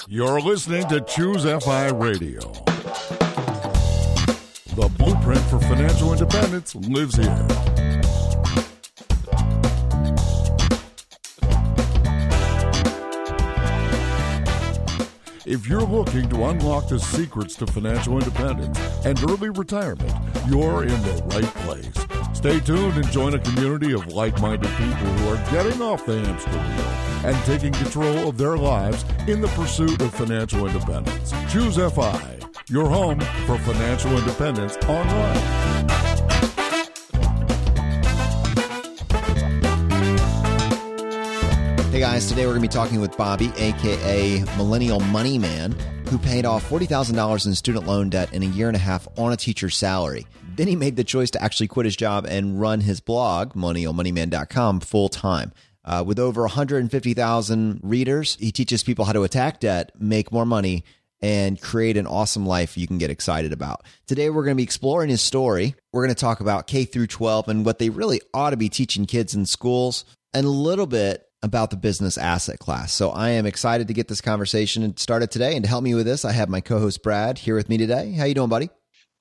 You're listening to Choose FI Radio. The blueprint for financial independence lives here. If you're looking to unlock the secrets to financial independence and early retirement, you're in the right place. Stay tuned and join a community of like-minded people who are getting off the hamster wheel and taking control of their lives in the pursuit of financial independence. Choose FI, your home for financial independence online. Hey guys, today we're going to be talking with Bobby, aka Millennial Money Man, who paid off $40,000 in student loan debt in a year and a half on a teacher's salary. Then he made the choice to actually quit his job and run his blog, millennialmoneyman.com, full time. With over 150,000 readers, he teaches people how to attack debt, make more money, and create an awesome life you can get excited about. Today, we're going to be exploring his story. We're going to talk about K through 12 and what they really ought to be teaching kids in schools, and a little bit about the business asset class. So I am excited to get this conversation started today. And to help me with this, I have my co-host Brad here with me today. How you doing, buddy?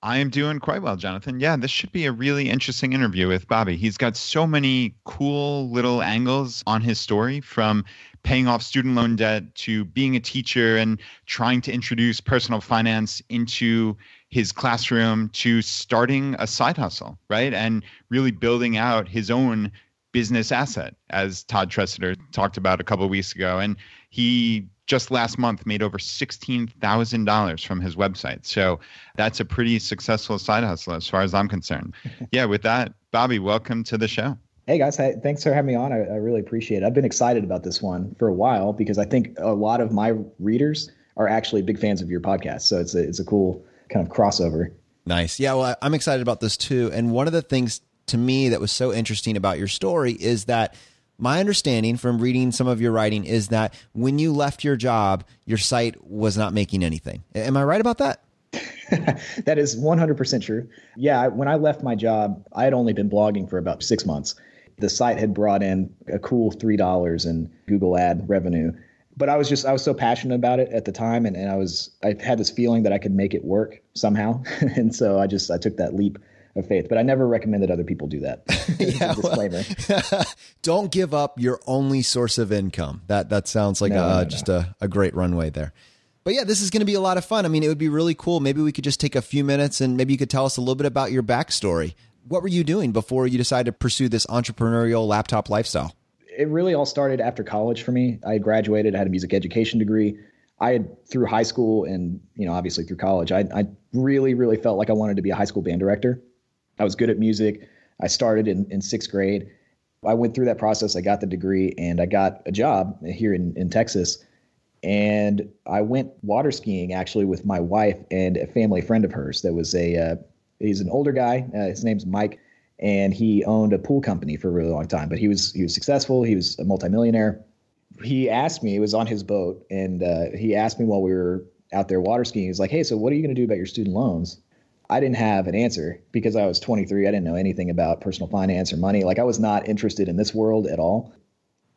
I am doing quite well, Jonathan. Yeah, this should be a really interesting interview with Bobby. He's got so many cool little angles on his story, from paying off student loan debt to being a teacher and trying to introduce personal finance into his classroom to starting a side hustle, right? And really building out his own business asset, as Todd Tressiter talked about a couple of weeks ago. And he just last month made over $16,000 from his website. So that's a pretty successful side hustle as far as I'm concerned. Yeah, with that, Bobby, welcome to the show. Hey guys, thanks for having me on. I really appreciate it. I've been excited about this one for a while because I think a lot of my readers are actually big fans of your podcast. So it's a cool kind of crossover. Nice. Yeah, well, I'm excited about this too. And one of the things to me that was so interesting about your story is that my understanding from reading some of your writing is that when you left your job, your site was not making anything. Am I right about that? That is 100% true. Yeah, when I left my job, I had only been blogging for about 6 months. The site had brought in a cool $3 in Google ad revenue. But I was so passionate about it at the time, and I had this feeling that I could make it work somehow. And so I took that leap of faith, but I never recommended other people do that. Yeah, disclaimer. Well, don't give up your only source of income. That sounds like a great runway there. But yeah, this is going to be a lot of fun. I mean, it would be really cool. Maybe we could just take a few minutes and maybe you could tell us a little bit about your backstory. What were you doing before you decided to pursue this entrepreneurial laptop lifestyle? It really all started after college for me. I graduated, I had a music education degree. I had, through high school and, obviously through college, I really, really felt like I wanted to be a high school band director. I was good at music. I started in sixth grade. I went through that process. I got the degree and I got a job here in Texas. And I went water skiing actually with my wife and a family friend of hers that was he's an older guy. His name's Mike, and he owned a pool company for a really long time, but he was successful. He was a multimillionaire. He asked me, it was on his boat, and he asked me while we were out there water skiing, he's like, hey, so what are you going to do about your student loans? I didn't have an answer because I was 23. I didn't know anything about personal finance or money. Like, I was not interested in this world at all.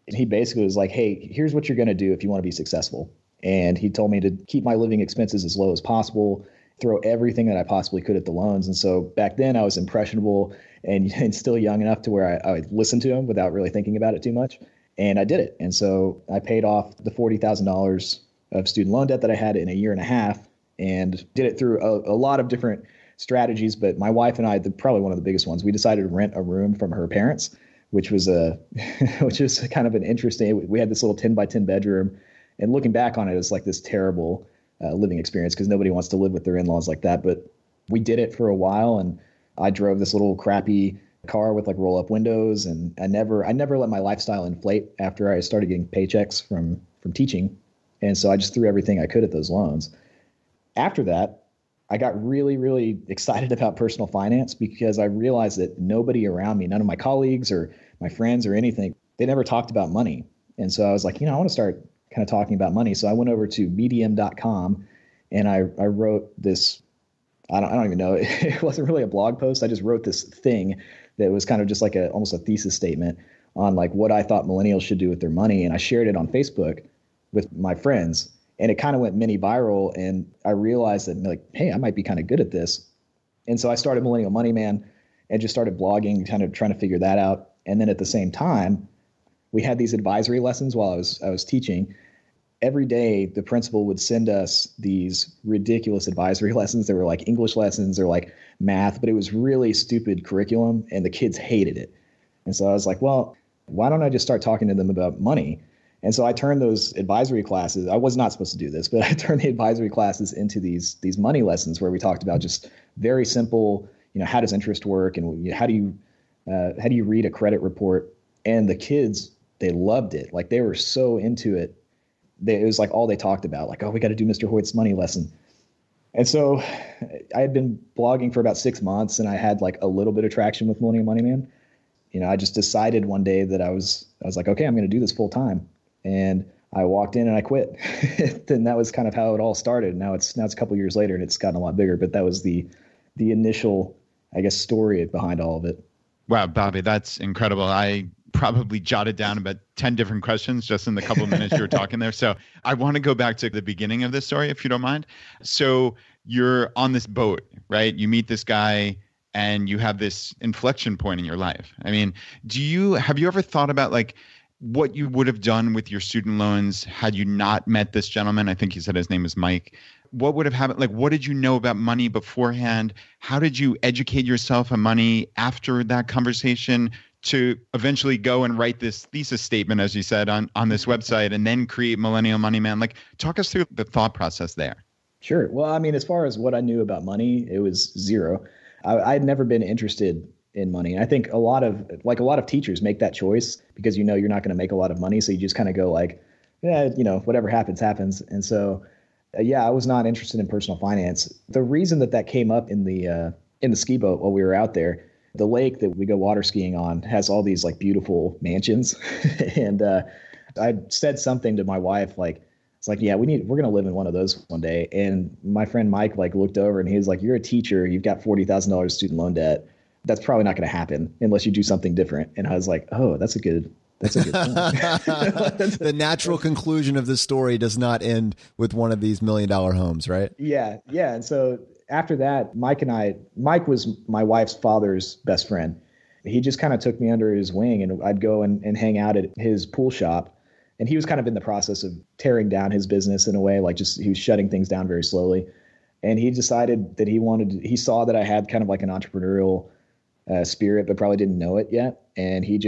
And he basically was like, hey, here's what you're going to do if you want to be successful. And he told me to keep my living expenses as low as possible, throw everything that I possibly could at the loans. And so back then I was impressionable and still young enough to where I would listen to him without really thinking about it too much. And I did it. And so I paid off the $40,000 of student loan debt that I had in a year and a half, and did it through a lot of different strategies. But my wife and I, probably one of the biggest ones, we decided to rent a room from her parents, which was kind of an interesting, we had this little 10 by 10 bedroom, and looking back on it, it's like this terrible living experience because nobody wants to live with their in-laws like that. But we did it for a while, and I drove this little crappy car with like roll up windows, and I never let my lifestyle inflate after I started getting paychecks from teaching. And so I just threw everything I could at those loans. After that, I got really, really excited about personal finance because I realized that nobody around me, none of my colleagues or my friends or anything, they never talked about money. And so I was like, I want to start kind of talking about money. So I went over to medium.com and I wrote this, I don't even know, it wasn't really a blog post. I just wrote this thing that was kind of just like almost a thesis statement on like what I thought millennials should do with their money. And I shared it on Facebook with my friends, and it kind of went mini viral. And I realized that like, hey, I might be kind of good at this. And so I started Millennial Money Man and just started blogging, kind of trying to figure that out. And then at the same time, we had these advisory lessons while I was teaching. Every day, the principal would send us these ridiculous advisory lessons. They were like English lessons or like math, but it was really stupid curriculum, and the kids hated it. And so I was like, well, why don't I just start talking to them about money? And so I turned those advisory classes. I was not supposed to do this, but I turned the advisory classes into these money lessons where we talked about just very simple, how does interest work, and how do you read a credit report? And the kids, they loved it. Like they were so into it. It was like all they talked about, like, oh, we got to do Mr. Hoyt's money lesson. And so I had been blogging for about 6 months, and I had like a little bit of traction with Millennial Money Man. I just decided one day that I was like, okay, I'm going to do this full time. And I walked in and I quit. Then that was kind of how it all started. Now it's a couple of years later, and it's gotten a lot bigger, but that was the initial, I guess, story behind all of it. Wow, Bobby, that's incredible. I probably jotted down about 10 different questions just in the couple of minutes you were talking there. So I want to go back to the beginning of this story, if you don't mind. So you're on this boat, right? You meet this guy and you have this inflection point in your life. I mean, have you ever thought about like what you would have done with your student loans had you not met this gentleman? I think you said his name is Mike. What would have happened? Like, what did you know about money beforehand? How did you educate yourself on money after that conversation to eventually go and write this thesis statement, as you said, on this website and then create Millennial Money Man? Like, talk us through the thought process there. Sure. Well, I mean, as far as what I knew about money, it was zero. I'd never been interested in money. And I think a lot of teachers make that choice because you're not going to make a lot of money. So you just kind of go like, yeah, whatever happens, happens. And so, I was not interested in personal finance. The reason that came up in the ski boat while we were out there, the lake that we go water skiing on has all these like beautiful mansions. And I said something to my wife, like, it's like, yeah, we're going to live in one of those one day. And my friend Mike like looked over and he was like, you're a teacher. You've got $40,000 student loan debt. That's probably not going to happen unless you do something different. And I was like, oh, that's a good point. The natural conclusion of this story does not end with one of these $1 million homes, right? Yeah. Yeah. And so after that, Mike was my wife's father's best friend. He just kind of took me under his wing, and I'd go and hang out at his pool shop. And he was kind of in the process of tearing down his business in a way, like he was shutting things down very slowly. And he decided that he saw that I had kind of like an entrepreneurial spirit, but probably didn't know it yet. And he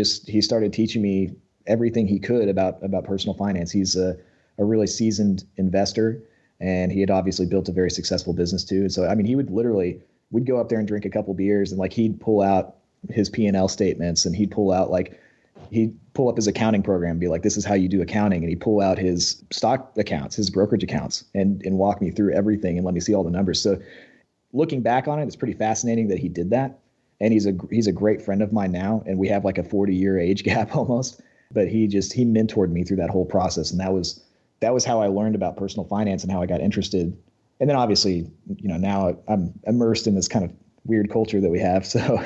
started teaching me everything he could about personal finance. He's a really seasoned investor, and he had obviously built a very successful business too. So, I mean, we'd go up there and drink a couple beers, and like he'd pull out his P&L statements, and he'd pull up his accounting program and be like, this is how you do accounting. And he'd pull out his stock accounts, his brokerage accounts, and walk me through everything and let me see all the numbers. So looking back on it, it's pretty fascinating that he did that. And he's a great friend of mine now. And we have like a 40-year age gap almost, but he mentored me through that whole process. And that was how I learned about personal finance and how I got interested. And then obviously, now I'm immersed in this kind of weird culture that we have. So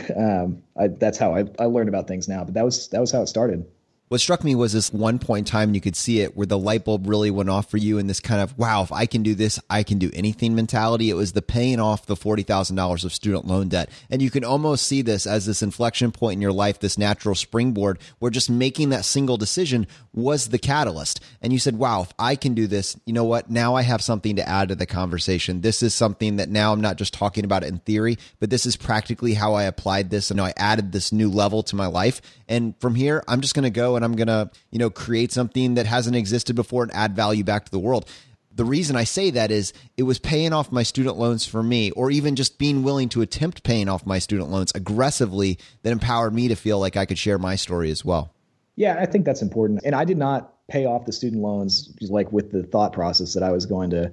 that's how I learned about things now. But that was how it started. What struck me was this one point in time, and you could see it, where the light bulb really went off for you in this kind of, wow, if I can do this, I can do anything mentality. It was the paying off the $40,000 of student loan debt. And you can almost see this as this inflection point in your life, this natural springboard, where just making that single decision was the catalyst. And you said, wow, if I can do this, you know what? Now I have something to add to the conversation. This is something that now I'm not just talking about it in theory, but this is practically how I applied this. And I added this new level to my life. And from here, I'm just going to go and I'm going to, create something that hasn't existed before and add value back to the world. The reason I say that is it was paying off my student loans for me, or even just being willing to attempt paying off my student loans aggressively, that empowered me to feel like I could share my story as well. Yeah, I think that's important. And I did not pay off the student loans like with the thought process that I was going to,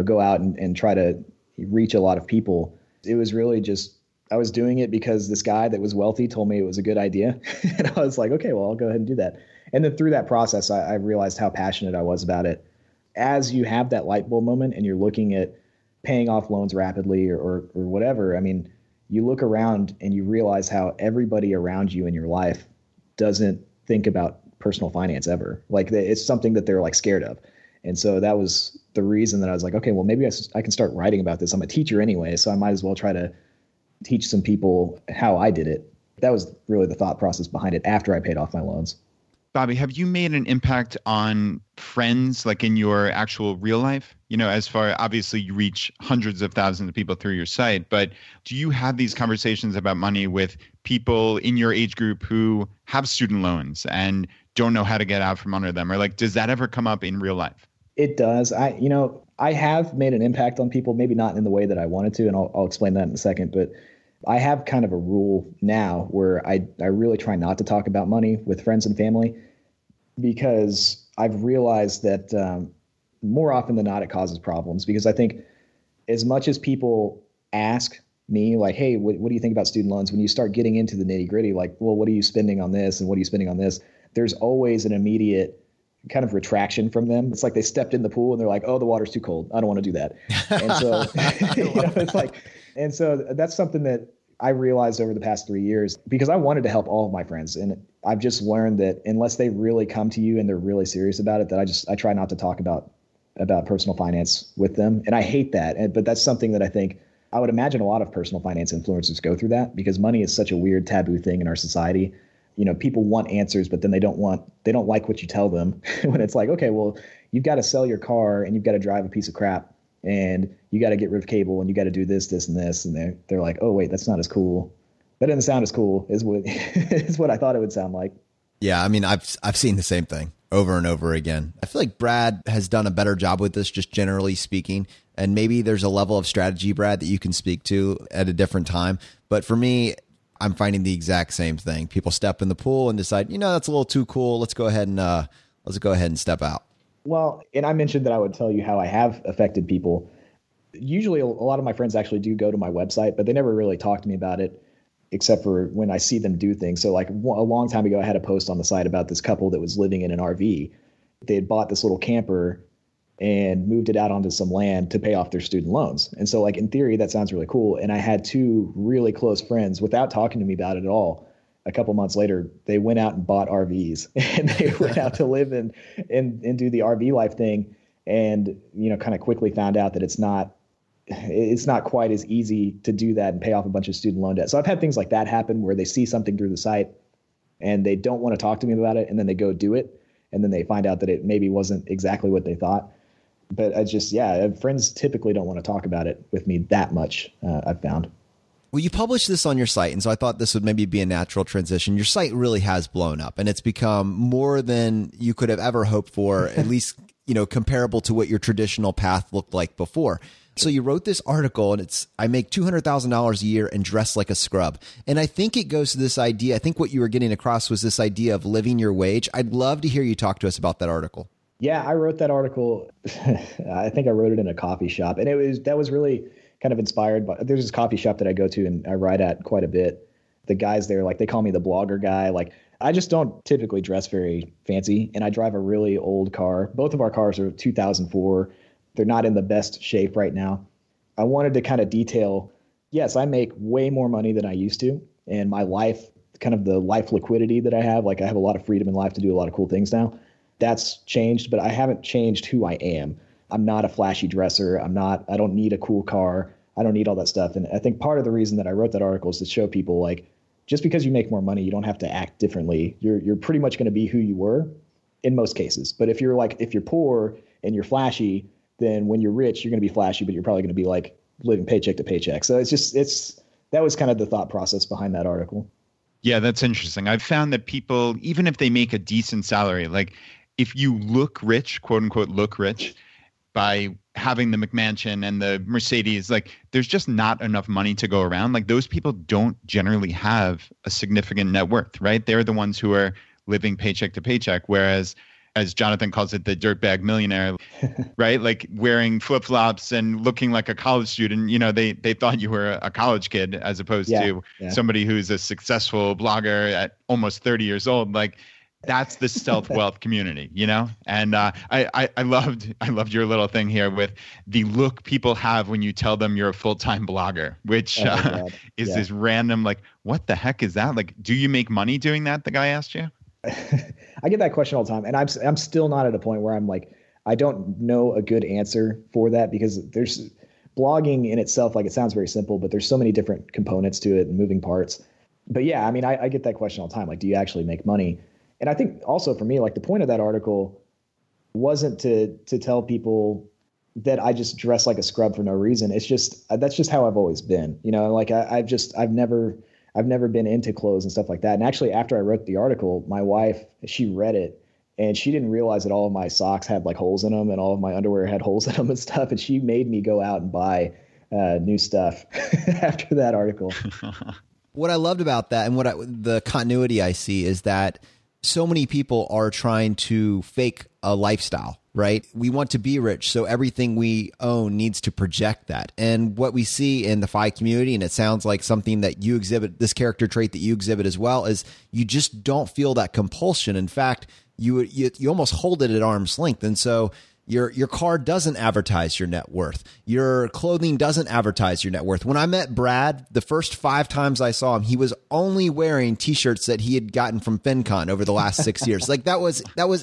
go out and try to reach a lot of people. It was really just, I was doing it because this guy that was wealthy told me it was a good idea. And I was like, okay, well, I'll go ahead and do that. And then through that process, I realized how passionate I was about it. As you have that light bulb moment and you're looking at paying off loans rapidly or whatever, I mean, you look around and you realize how everybody around you in your life doesn't think about personal finance ever. Like it's something that they're like scared of. And so that was the reason that I was like, okay, well, maybe I can start writing about this. I'm a teacher anyway, so I might as well try to teach some people how I did it. That was really the thought process behind it after I paid off my loans. Bobby, have you made an impact on friends, like in your actual real life? You know, as far, obviously you reach hundreds of thousands of people through your site, but do you have these conversations about money with people in your age group who have student loans and don't know how to get out from under them? Or like, does that ever come up in real life? It does. I have made an impact on people, maybe not in the way that I wanted to, and I'll explain that in a second, but I have kind of a rule now where I really try not to talk about money with friends and family, because I've realized that more often than not, it causes problems. Because I think as much as people ask me like, hey, what do you think about student loans? When you start getting into the nitty gritty, like, well, what are you spending on this? And what are you spending on this? There's always an immediate kind of retraction from them. It's like they stepped in the pool and they're like, oh, the water's too cold. I don't want to do that. And so, it's like, and so that's something that I realized over the past 3 years, because I wanted to help all of my friends. And I've just learned that unless they really come to you and they're really serious about it, that I try not to talk about personal finance with them. And I hate that. But that's something that I think I would imagine a lot of personal finance influencers go through that, because money is such a weird taboo thing in our society. You know, people want answers, but then they don't like what you tell them when it's like, okay, well, you've got to sell your car and you've got to drive a piece of crap and you got to get rid of cable and you got to do this, this, and this. And they're like, oh, wait, that's not as cool. That doesn't sound as cool is what I thought it would sound like. Yeah. I mean, I've seen the same thing over and over again. I feel like Brad has done a better job with this, just generally speaking. And maybe there's a level of strategy, Brad, that you can speak to at a different time. But for me, I'm finding the exact same thing. People step in the pool and decide, that's a little too cool. Let's go ahead and step out. Well, and I mentioned that I would tell you how I have affected people. Usually a lot of my friends actually do go to my website, but they never really talk to me about it, except for when I see them do things. So like a long time ago, I had a post on the site about this couple that was living in an RV. They had bought this little camper and moved it out onto some land to pay off their student loans. And so like in theory, that sounds really cool. And I had two really close friends, without talking to me about it at all, a couple months later, they went out and bought RVs and they went out to live and do the RV life thing. And, kind of quickly found out that it's not quite as easy to do that and pay off a bunch of student loan debt. So I've had things like that happen where they see something through the site and they don't want to talk to me about it. And then they go do it. And then they find out that it maybe wasn't exactly what they thought. But friends typically don't want to talk about it with me that much, I've found. Well, you published this on your site, and so I thought this would maybe be a natural transition. Your site really has blown up, and it's become more than you could have ever hoped for, at least, comparable to what your traditional path looked like before. So you wrote this article, and I make $200,000 a year and dress like a scrub. And I think it goes to this idea. I think what you were getting across was this idea of living your wage. I'd love to hear you talk to us about that article. Yeah, I wrote that article. I think I wrote it in a coffee shop, and that was really kind of inspired by. There's this coffee shop that I go to and I write at quite a bit. The guys there, like, they call me the blogger guy. Like, I just don't typically dress very fancy, and I drive a really old car. Both of our cars are 2004. They're not in the best shape right now. I wanted to kind of detail. Yes, I make way more money than I used to, and my life, kind of the life liquidity that I have. Like, I have a lot of freedom in life to do a lot of cool things now. That's changed, but I haven't changed who I am. I'm not a flashy dresser. I don't need a cool car. I don't need all that stuff. And I think part of the reason that I wrote that article is to show people, like, just because you make more money, you don't have to act differently. You're pretty much going to be who you were in most cases. But if you're poor and you're flashy, then when you're rich, you're going to be flashy, but you're probably going to be like living paycheck to paycheck. So that was kind of the thought process behind that article. Yeah, that's interesting. I've found that people, even if they make a decent salary, like, if you look rich, quote unquote, look rich by having the McMansion and the Mercedes, like, there's just not enough money to go around. Like, those people don't generally have a significant net worth, right? They're the ones who are living paycheck to paycheck. Whereas, as Jonathan calls it, the dirtbag millionaire, right? Like, wearing flip-flops and looking like a college student, they thought you were a college kid as opposed to somebody who's a successful blogger at almost 30 years old. Like, that's the stealth wealth community, And I loved your little thing here with the look people have when you tell them you're a full-time blogger, which is this random, like, what the heck is that? Like, do you make money doing that? The guy asked you. I get that question all the time, and I'm still not at a point where I'm like, I don't know a good answer for that, because there's blogging in itself, like, it sounds very simple, but there's so many different components to it and moving parts. But yeah, I mean, I get that question all the time. Like, do you actually make money? And I think also for me, like, the point of that article wasn't to tell people that I just dress like a scrub for no reason. It's just, that's just how I've always been, like I've never been into clothes and stuff like that. And actually, after I wrote the article, my wife, she read it, and she didn't realize that all of my socks had like holes in them and all of my underwear had holes in them and stuff. And she made me go out and buy new stuff after that article. What I loved about that, and the continuity I see, is that so many people are trying to fake a lifestyle, right? We want to be rich, so everything we own needs to project that. And what we see in the FI community, and it sounds like something that you exhibit, this character trait that you exhibit as well, is you just don't feel that compulsion. In fact, you almost hold it at arm's length. And so your car doesn't advertise your net worth. Your clothing doesn't advertise your net worth. When I met Brad, the first 5 times I saw him, he was only wearing T-shirts that he had gotten from FinCon over the last 6 years. Like that was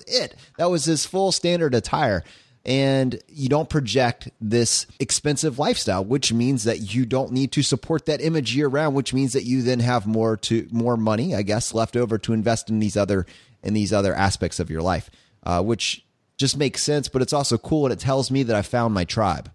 it. That was his full standard attire. And you don't project this expensive lifestyle, which means that you don't need to support that image year round, which means that you then have more money, I guess, left over to invest in these other aspects of your life, which just makes sense, but it's also cool, and it tells me that I found my tribe.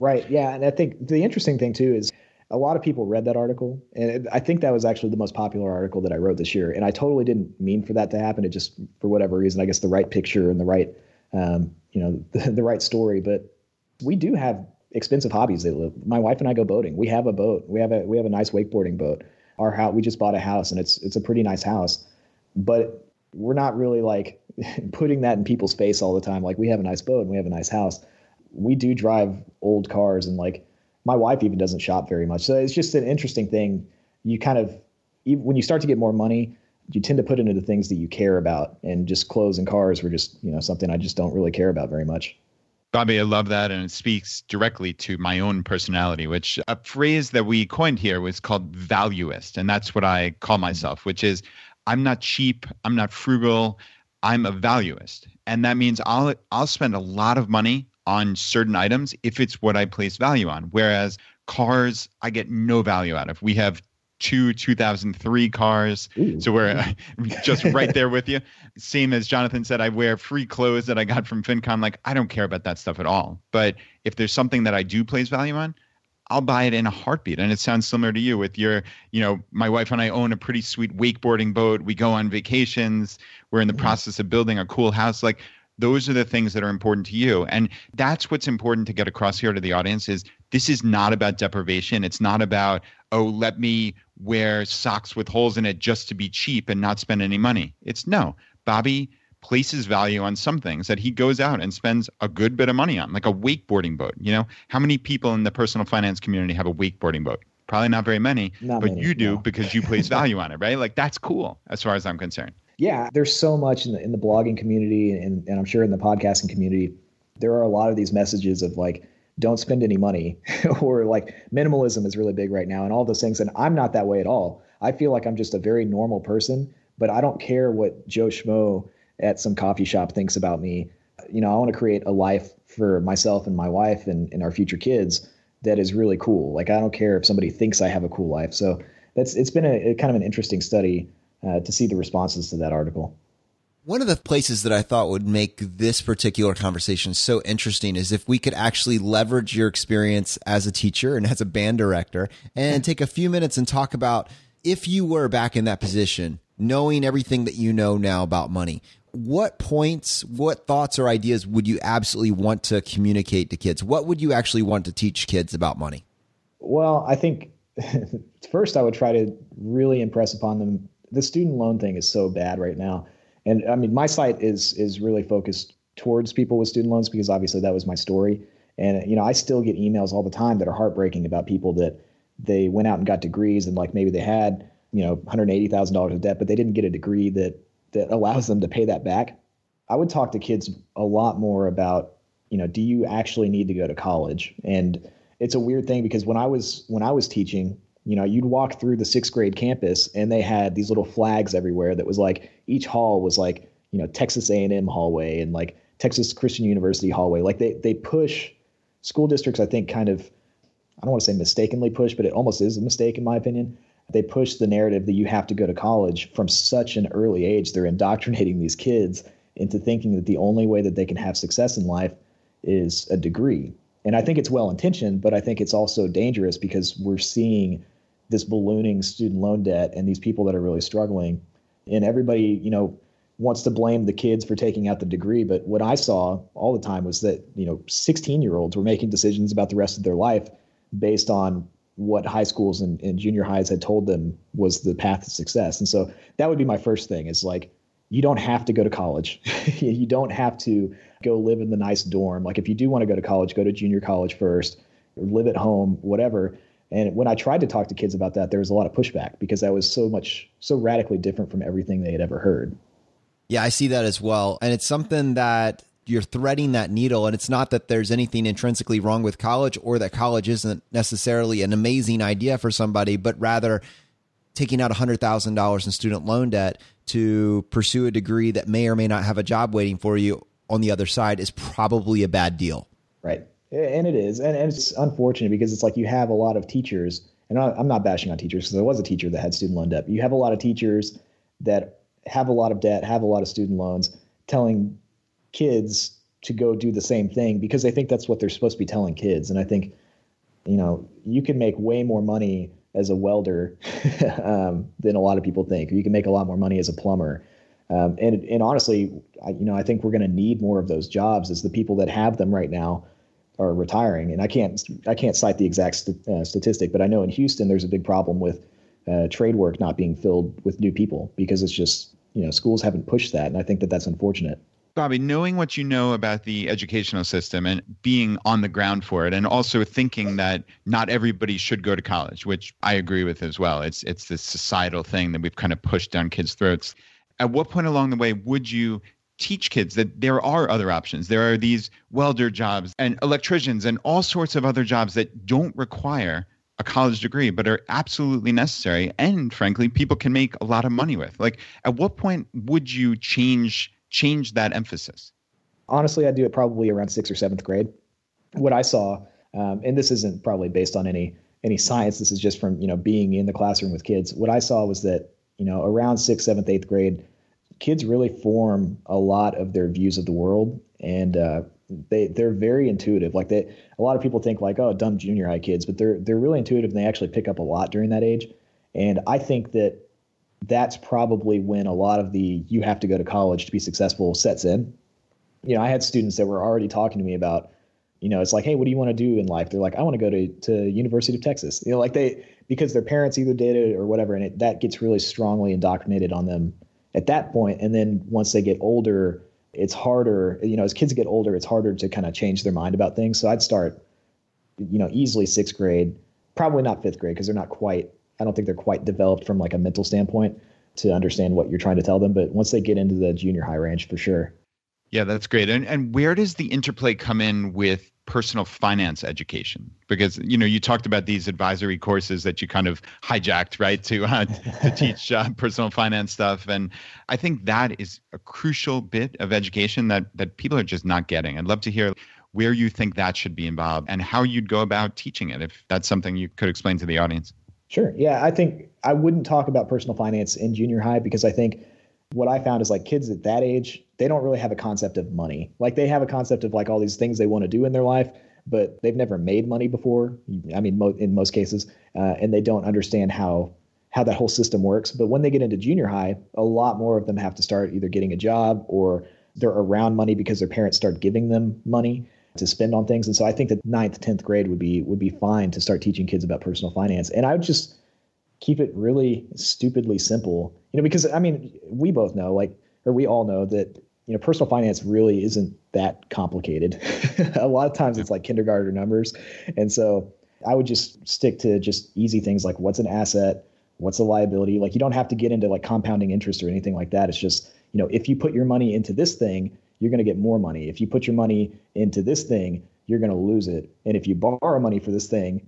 Right. Yeah. And I think the interesting thing too is a lot of people read that article, and I think that was actually the most popular article that I wrote this year. And I totally didn't mean for that to happen. It just, for whatever reason, I guess the right picture and the right, the right story. But we do have expensive hobbies. My wife and I go boating. We have a boat. We have a nice wakeboarding boat. Our house, we just bought a house, and it's a pretty nice house, but we're not really like putting that in people's face all the time. Like, we have a nice boat and we have a nice house. We do drive old cars, and like my wife even doesn't shop very much. So it's just an interesting thing. You kind of, when you start to get more money, you tend to put into the things that you care about, and just clothes and cars were just, something I just don't really care about very much. Bobby, I love that. And it speaks directly to my own personality, which a phrase that we coined here was called valuist. And that's what I call myself, which is I'm not cheap. I'm not frugal. I'm a valuist. And that means I'll spend a lot of money on certain items if it's what I place value on. Whereas cars, I get no value out of. We have 2003 cars. Ooh. So we're just right there with you. Same as Jonathan said, I wear free clothes that I got from FinCon. Like, I don't care about that stuff at all. But if there's something that I do place value on, I'll buy it in a heartbeat. And it sounds similar to you with your, my wife and I own a pretty sweet wakeboarding boat. We go on vacations. We're in the process of building a cool house. Like, those are the things that are important to you. And that's what's important to get across here to the audience is this is not about deprivation. It's not about, let me wear socks with holes in it just to be cheap and not spend any money. It's no. Bobby places value on some things that he goes out and spends a good bit of money on, like a wakeboarding boat. How many people in the personal finance community have a wakeboarding boat? Probably not very many, but you do because you place value on it, right? Like, that's cool as far as I'm concerned. Yeah, there's so much in the blogging community, and I'm sure in the podcasting community, there are a lot of these messages of like, don't spend any money, or like minimalism is really big right now, and all those things. And I'm not that way at all. I feel like I'm just a very normal person, but I don't care what Joe Schmo at some coffee shop thinks about me. I want to create a life for myself and my wife and our future kids that is really cool. Like, I don't care if somebody thinks I have a cool life. So it's been a kind of an interesting study to see the responses to that article. One of the places that I thought would make this particular conversation so interesting is if we could actually leverage your experience as a teacher and as a band director and take a few minutes and talk about if you were back in that position, knowing everything that you know now about money, what points, what thoughts or ideas would you absolutely want to communicate to kids? What would you actually want to teach kids about money? Well, I think first I would try to really impress upon them. The student loan thing is so bad right now. And I mean, my site is really focused towards people with student loans because obviously that was my story. And, I still get emails all the time that are heartbreaking about people that they went out and got degrees and like maybe they had, $180,000 of debt, but they didn't get a degree that allows them to pay that back. I would talk to kids a lot more about, do you actually need to go to college? And it's a weird thing because when I was teaching, you'd walk through the sixth grade campus and they had these little flags everywhere that was like, each hall was like, Texas A&M hallway and like Texas Christian University hallway. Like they push school districts, I think kind of, I don't want to say mistakenly push, but it almost is a mistake in my opinion. They push the narrative that you have to go to college from such an early age. They're indoctrinating these kids into thinking that the only way that they can have success in life is a degree. And I think it's well-intentioned, but I think it's also dangerous because we're seeing this ballooning student loan debt and these people that are really struggling. And everybody, wants to blame the kids for taking out the degree. But what I saw all the time was that, 16-year-olds were making decisions about the rest of their life based on what high schools and junior highs had told them was the path to success. And so that would be my first thing is like, you don't have to go to college. You don't have to go live in the nice dorm. Like if you do want to go to college, go to junior college first, or live at home, whatever. And when I tried to talk to kids about that, there was a lot of pushback because that was so radically different from everything they had ever heard. Yeah, I see that as well. And it's something that you're threading that needle. And it's not that there's anything intrinsically wrong with college or that college isn't necessarily an amazing idea for somebody, but rather taking out $100,000 in student loan debt to pursue a degree that may or may not have a job waiting for you on the other side is probably a bad deal. Right. And it is. And it's unfortunate because it's like you have a lot of teachers, and I'm not bashing on teachers because I was a teacher that had student loan debt. You have a lot of teachers that have a lot of debt, have a lot of student loans, telling kids to go do the same thing because they think that's what they're supposed to be telling kids. And I think, you can make way more money as a welder than a lot of people think. You can make a lot more money as a plumber. And honestly, I think we're going to need more of those jobs as the people that have them right now are retiring. And I can't cite the exact statistic, but I know in Houston, there's a big problem with trade work not being filled with new people because it's just, schools haven't pushed that. And I think that that's unfortunate. Bobby, knowing what you know about the educational system and being on the ground for it, and also thinking that not everybody should go to college, which I agree with as well. It's this societal thing that we've kind of pushed down kids' throats. At what point along the way would you teach kids that there are other options? There are these welder jobs and electricians and all sorts of other jobs that don't require a college degree, but are absolutely necessary. And frankly, people can make a lot of money with. Like, at what point would you change that emphasis? Honestly, I'd do it probably around 6th or 7th grade. What I saw, and this isn't probably based on any science, this is just from, being in the classroom with kids. What I saw was that, around 6th, 7th, 8th grade, kids really form a lot of their views of the world. And they're very intuitive. Like a lot of people think like, oh, dumb junior high kids, but they're really intuitive and they actually pick up a lot during that age. And I think that that's probably when a lot of the you have to go to college to be successful sets in. I had students that were already talking to me about, it's like, hey, what do you want to do in life? They're like, I want to go to University of Texas. Because their parents either did it or whatever. And that gets really strongly indoctrinated on them at that point. And then once they get older, it's harder, as kids get older, it's harder to kind of change their mind about things. So I'd start, easily 6th grade, probably not 5th grade because I don't think they're quite developed from like a mental standpoint to understand what you're trying to tell them. But once they get into the junior high range, for sure. Yeah, that's great. And where does the interplay come in with personal finance education? Because, you talked about these advisory courses that you kind of hijacked, right, to teach personal finance stuff. And I think that is a crucial bit of education that people are just not getting. I'd love to hear where you think that should be involved and how you'd go about teaching it, if that's something you could explain to the audience. Sure. Yeah, I think I wouldn't talk about personal finance in junior high because I think what I found is like kids at that age, they don't really have a concept of money. Like they have a concept of like all these things they want to do in their life, but they've never made money before. I mean, in most cases, and they don't understand how that whole system works. But when they get into junior high, a lot more of them have to start either getting a job or they're around money because their parents start giving them money to spend on things. And so I think that 9th, 10th grade would be fine to start teaching kids about personal finance. And I would just keep it really stupidly simple, because I mean, we both know, we all know that, personal finance really isn't that complicated. A lot of times it's like kindergarten numbers. And so I would just stick to just easy things like what's an asset, what's a liability. Like you don't have to get into like compounding interest or anything like that. It's just, if you put your money into this thing, you're going to get more money. If you put your money into this thing, you're going to lose it. And if you borrow money for this thing,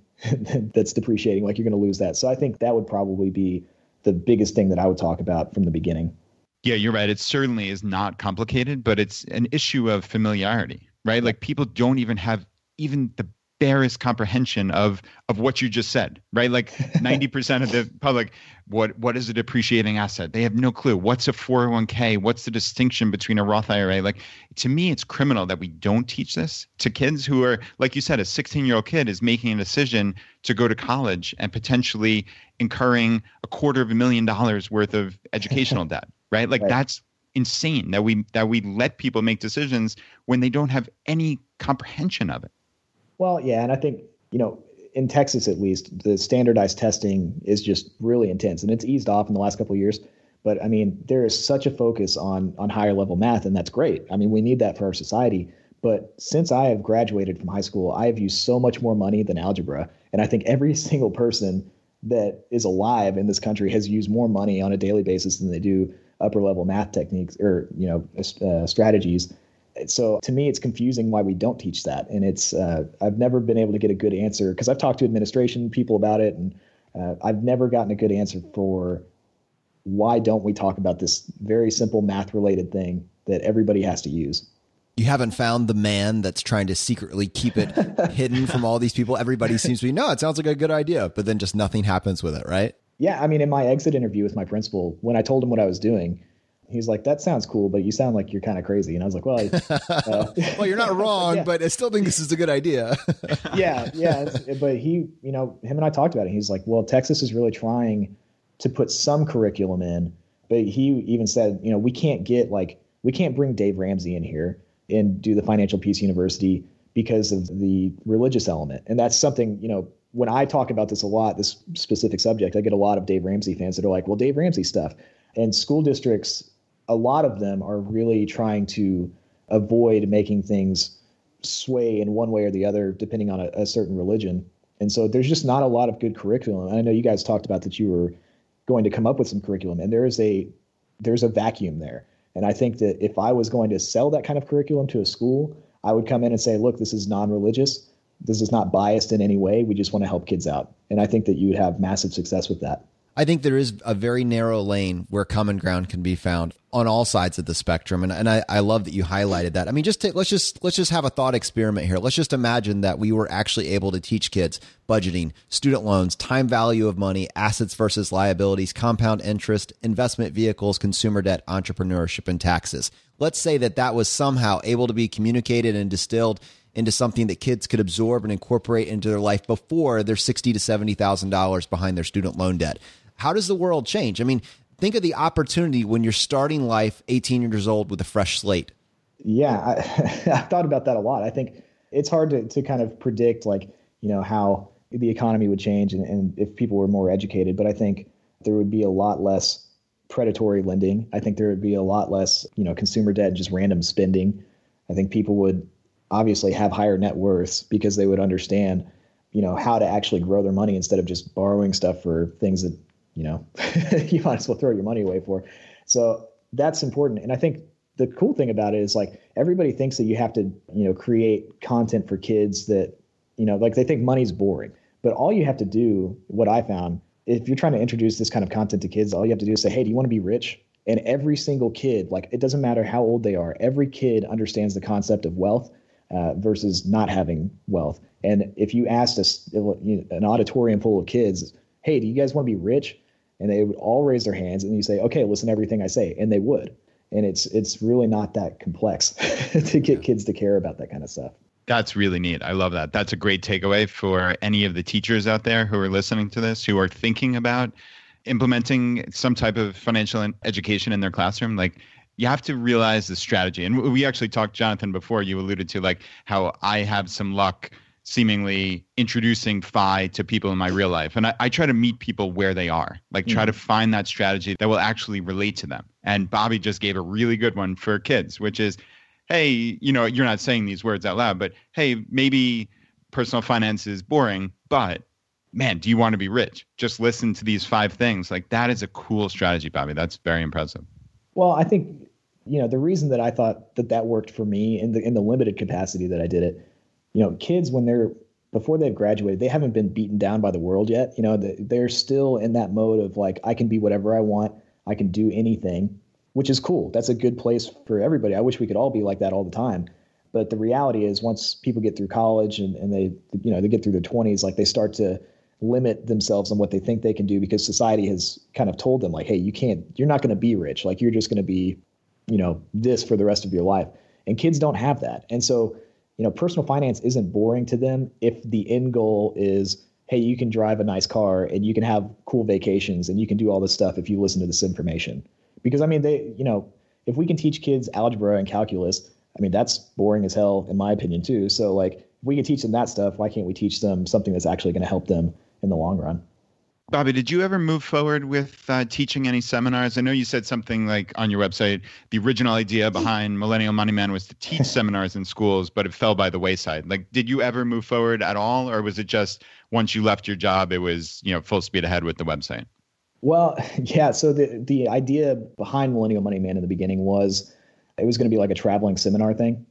that's depreciating, like you're going to lose that. So I think that would probably be the biggest thing that I would talk about from the beginning. Yeah, you're right. It certainly is not complicated, but it's an issue of familiarity, right? Like people don't even have even the barest comprehension of what you just said, right? Like 90% of the public, what is a depreciating asset? They have no clue. What's a 401k? What's the distinction between a Roth IRA? Like, to me, it's criminal that we don't teach this to kids who are, like you said, a 16-year-old kid is making a decision to go to college and potentially incurring $250,000 worth of educational debt, right? Like that's insane that we let people make decisions when they don't have any comprehension of it. Well, yeah. And I think, in Texas, at least, the standardized testing is just really intense, and it's eased off in the last couple of years. But I mean, there is such a focus on higher level math, and that's great. I mean, we need that for our society. But since I have graduated from high school, I have used so much more money than algebra. And I think every single person that is alive in this country has used more money on a daily basis than they do upper level math techniques or, strategies. So to me, it's confusing why we don't teach that. And it's I've never been able to get a good answer because I've talked to administration people about it. And I've never gotten a good answer for why don't we talk about this very simple math related thing that everybody has to use. You haven't found the man that's trying to secretly keep it hidden from all these people. Everybody seems to be, no, it sounds like a good idea, but then just nothing happens with it, right? Yeah. I mean, in my exit interview with my principal, when I told him what I was doing, he's like, that sounds cool, but you sound like you're kind of crazy. And I was like, well, well, you're not wrong, but I still think this is a good idea. Yeah. But he, him and I talked about it. He's like, well, Texas is really trying to put some curriculum in, but he even said, we can't bring Dave Ramsey in here and do the Financial Peace University because of the religious element. And that's something, when I talk about this a lot, this specific subject, I get a lot of Dave Ramsey fans that are like, well, Dave Ramsey stuff. And school districts, a lot of them are really trying to avoid making things sway in one way or the other, depending on a certain religion. And so there's just not a lot of good curriculum. And I know you guys talked about that you were going to come up with some curriculum, and there's a vacuum there. And I think that if I was going to sell that kind of curriculum to a school, I would come in and say, look, this is non-religious. This is not biased in any way. We just want to help kids out. And I think that you would have massive success with that. I think there is a very narrow lane where common ground can be found on all sides of the spectrum. And I love that you highlighted that. I mean, let's just have a thought experiment here. Let's just imagine that we were actually able to teach kids budgeting, student loans, time value of money, assets versus liabilities, compound interest, investment vehicles, consumer debt, entrepreneurship, and taxes. Let's say that was somehow able to be communicated and distilled into something that kids could absorb and incorporate into their life before they're $60,000 to $70,000 behind their student loan debt. How does the world change? I mean, think of the opportunity when you're starting life 18 years old with a fresh slate. Yeah, I thought about that a lot. I think it's hard to kind of predict how the economy would change and if people were more educated. But I think there would be a lot less predatory lending. I think there would be a lot less, consumer debt and just random spending. I think people would obviously have higher net worths because they would understand, how to actually grow their money instead of just borrowing stuff for things that, you might as well throw your money away for. So that's important. And I think the cool thing about it is everybody thinks that you have to, create content for kids that, they think money's boring. But all you have to do, what I found, if you're trying to introduce this kind of content to kids, all you have to do is say, hey, do you want to be rich? And every single kid, it doesn't matter how old they are, every kid understands the concept of wealth versus not having wealth. And if you asked an auditorium full of kids, hey, do you guys want to be rich? And they would all raise their hands, and you say, okay, listen to everything I say. And they would. And it's really not that complex to get kids to care about that kind of stuff. That's really neat. I love that. That's a great takeaway for any of the teachers out there who are listening to this, who are thinking about implementing some type of financial education in their classroom. You have to realize the strategy. And we actually talked, Jonathan, before you alluded to how I have some luck seemingly introducing FI to people in my real life. And I try to meet people where they are, try to find that strategy that will actually relate to them. And Bobby just gave a really good one for kids, which is, hey, you're not saying these words out loud, but hey, maybe personal finance is boring, but man, do you want to be rich? Just listen to these 5 things. That is a cool strategy, Bobby. That's very impressive. Well, I think, the reason that I thought that worked for me in the limited capacity that I did it, kids, when they're before they've graduated, they haven't been beaten down by the world yet. They're still in that mode of like, I can be whatever I want. I can do anything, which is cool. That's a good place for everybody. I wish we could all be like that all the time. But the reality is once people get through college and they get through their 20s, like they start to limit themselves on what they think they can do because society has kind of told them like, hey, you're not going to be rich. Like you're just going to be, this for the rest of your life. And kids don't have that. And so, personal finance isn't boring to them if the end goal is, hey, you can drive a nice car and you can have cool vacations and you can do all this stuff if you listen to this information. Because I mean, if we can teach kids algebra and calculus, I mean, that's boring as hell in my opinion too. So like, if we can teach them that stuff, why can't we teach them something that's actually going to help them in the long run? Bobby, did you ever move forward with teaching any seminars? I know you said something like on your website, the original idea behind Millennial Money Man was to teach seminars in schools, but it fell by the wayside. Like, did you ever move forward at all? Or was it just once you left your job, it was, full speed ahead with the website? Well, yeah. So the idea behind Millennial Money Man in the beginning was it was going to be like a traveling seminar thing.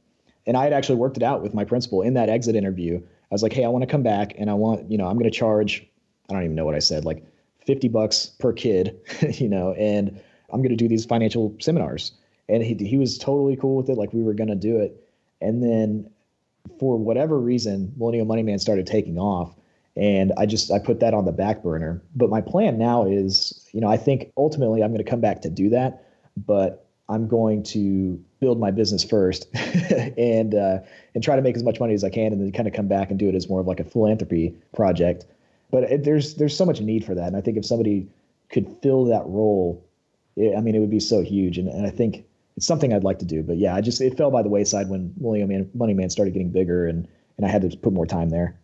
And I had actually worked it out with my principal in that exit interview. I was like, hey, I want to come back and I want, I'm going to charge, I don't even know what I said, like $50 per kid, and I'm going to do these financial seminars. And he was totally cool with it. Like we were going to do it. And then for whatever reason, Millennial Money Man started taking off. And I put that on the back burner. But my plan now is, I think ultimately I'm going to come back to do that, but I'm going to build my business first and try to make as much money as I can and then kind of come back and do it as more of like a philanthropy project. But there's so much need for that. And I think if somebody could fill that role, it would be so huge. And I think it's something I'd like to do. But yeah, it fell by the wayside when Millennial Money Man started getting bigger and I had to put more time there.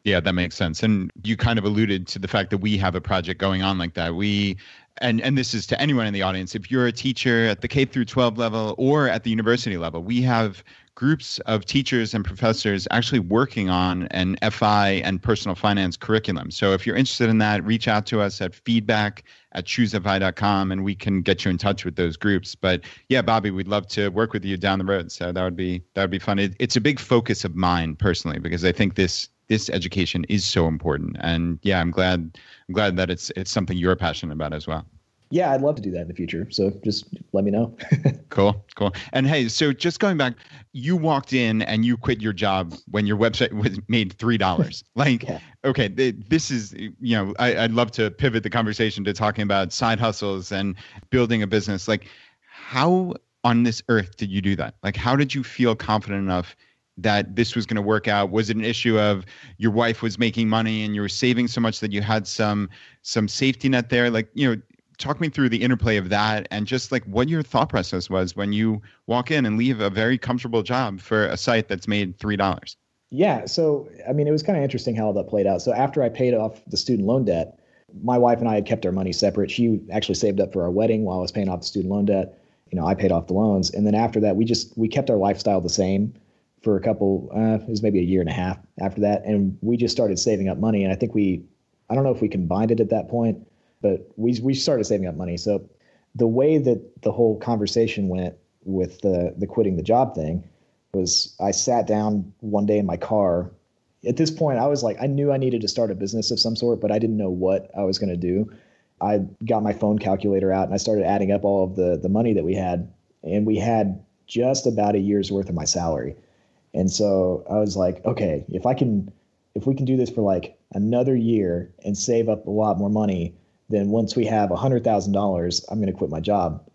Yeah, that makes sense. And you kind of alluded to the fact that we have a project going on like that. And this is to anyone in the audience, if you're a teacher at the K through 12 level or at the university level, we have groups of teachers and professors actually working on an FI and personal finance curriculum. So if you're interested in that, reach out to us at feedback@choosefi.com and we can get you in touch with those groups. But yeah, Bobby, we'd love to work with you down the road. So that would be fun. It's a big focus of mine personally, because I think this education is so important. And yeah, I'm glad that it's something you're passionate about as well. Yeah, I'd love to do that in the future. So just let me know. Cool. And hey, so just going back, you walked in and you quit your job when your website was made $3. Like, yeah. Okay, this is, I'd love to pivot the conversation to talking about side hustles and building a business. Like, how on this earth did you do that? Like, how did you feel confident enough that this was going to work out? Was it an issue of your wife was making money and you were saving so much that you had some safety net there? Like, talk me through the interplay of that and just like what your thought process was when you walk in and leave a very comfortable job for a site that's made $3. Yeah. So, it was kind of interesting how that played out. So after I paid off the student loan debt, my wife and I had kept our money separate. She actually saved up for our wedding while I was paying off the student loan debt. I paid off the loans. And then after that, we kept our lifestyle the same for a couple, it was maybe a year and a half after that. And we just started saving up money. And I think I don't know if we combined it at that point, but we started saving up money. So the way that the whole conversation went with the quitting the job thing was I sat down one day in my car. At this point, I was like, I knew I needed to start a business of some sort, but I didn't know what I was going to do. I got my phone calculator out and I started adding up all of the money that we had. And we had just about a year's worth of my salary. And so I was like, okay, if we can do this for like another year and save up a lot more money, then once we have $100,000, I'm going to quit my job.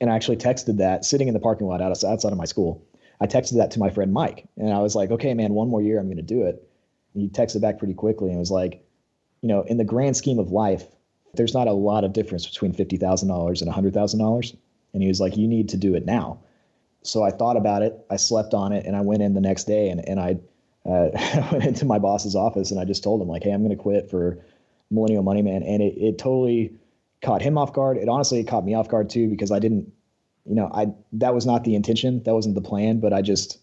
And I actually texted that sitting in the parking lot outside of my school. I texted that to my friend Mike. And I was like, okay, man, one more year, I'm going to do it. And he texted back pretty quickly and was like, in the grand scheme of life, there's not a lot of difference between $50,000 and $100,000. And he was like, you need to do it now. So I thought about it. I slept on it and I went in the next day and I went into my boss's office and I just told him like, hey, I'm going to quit for Millennial Money Man. And it totally caught him off guard. It honestly caught me off guard too, because I didn't, that was not the intention. That wasn't the plan, but I just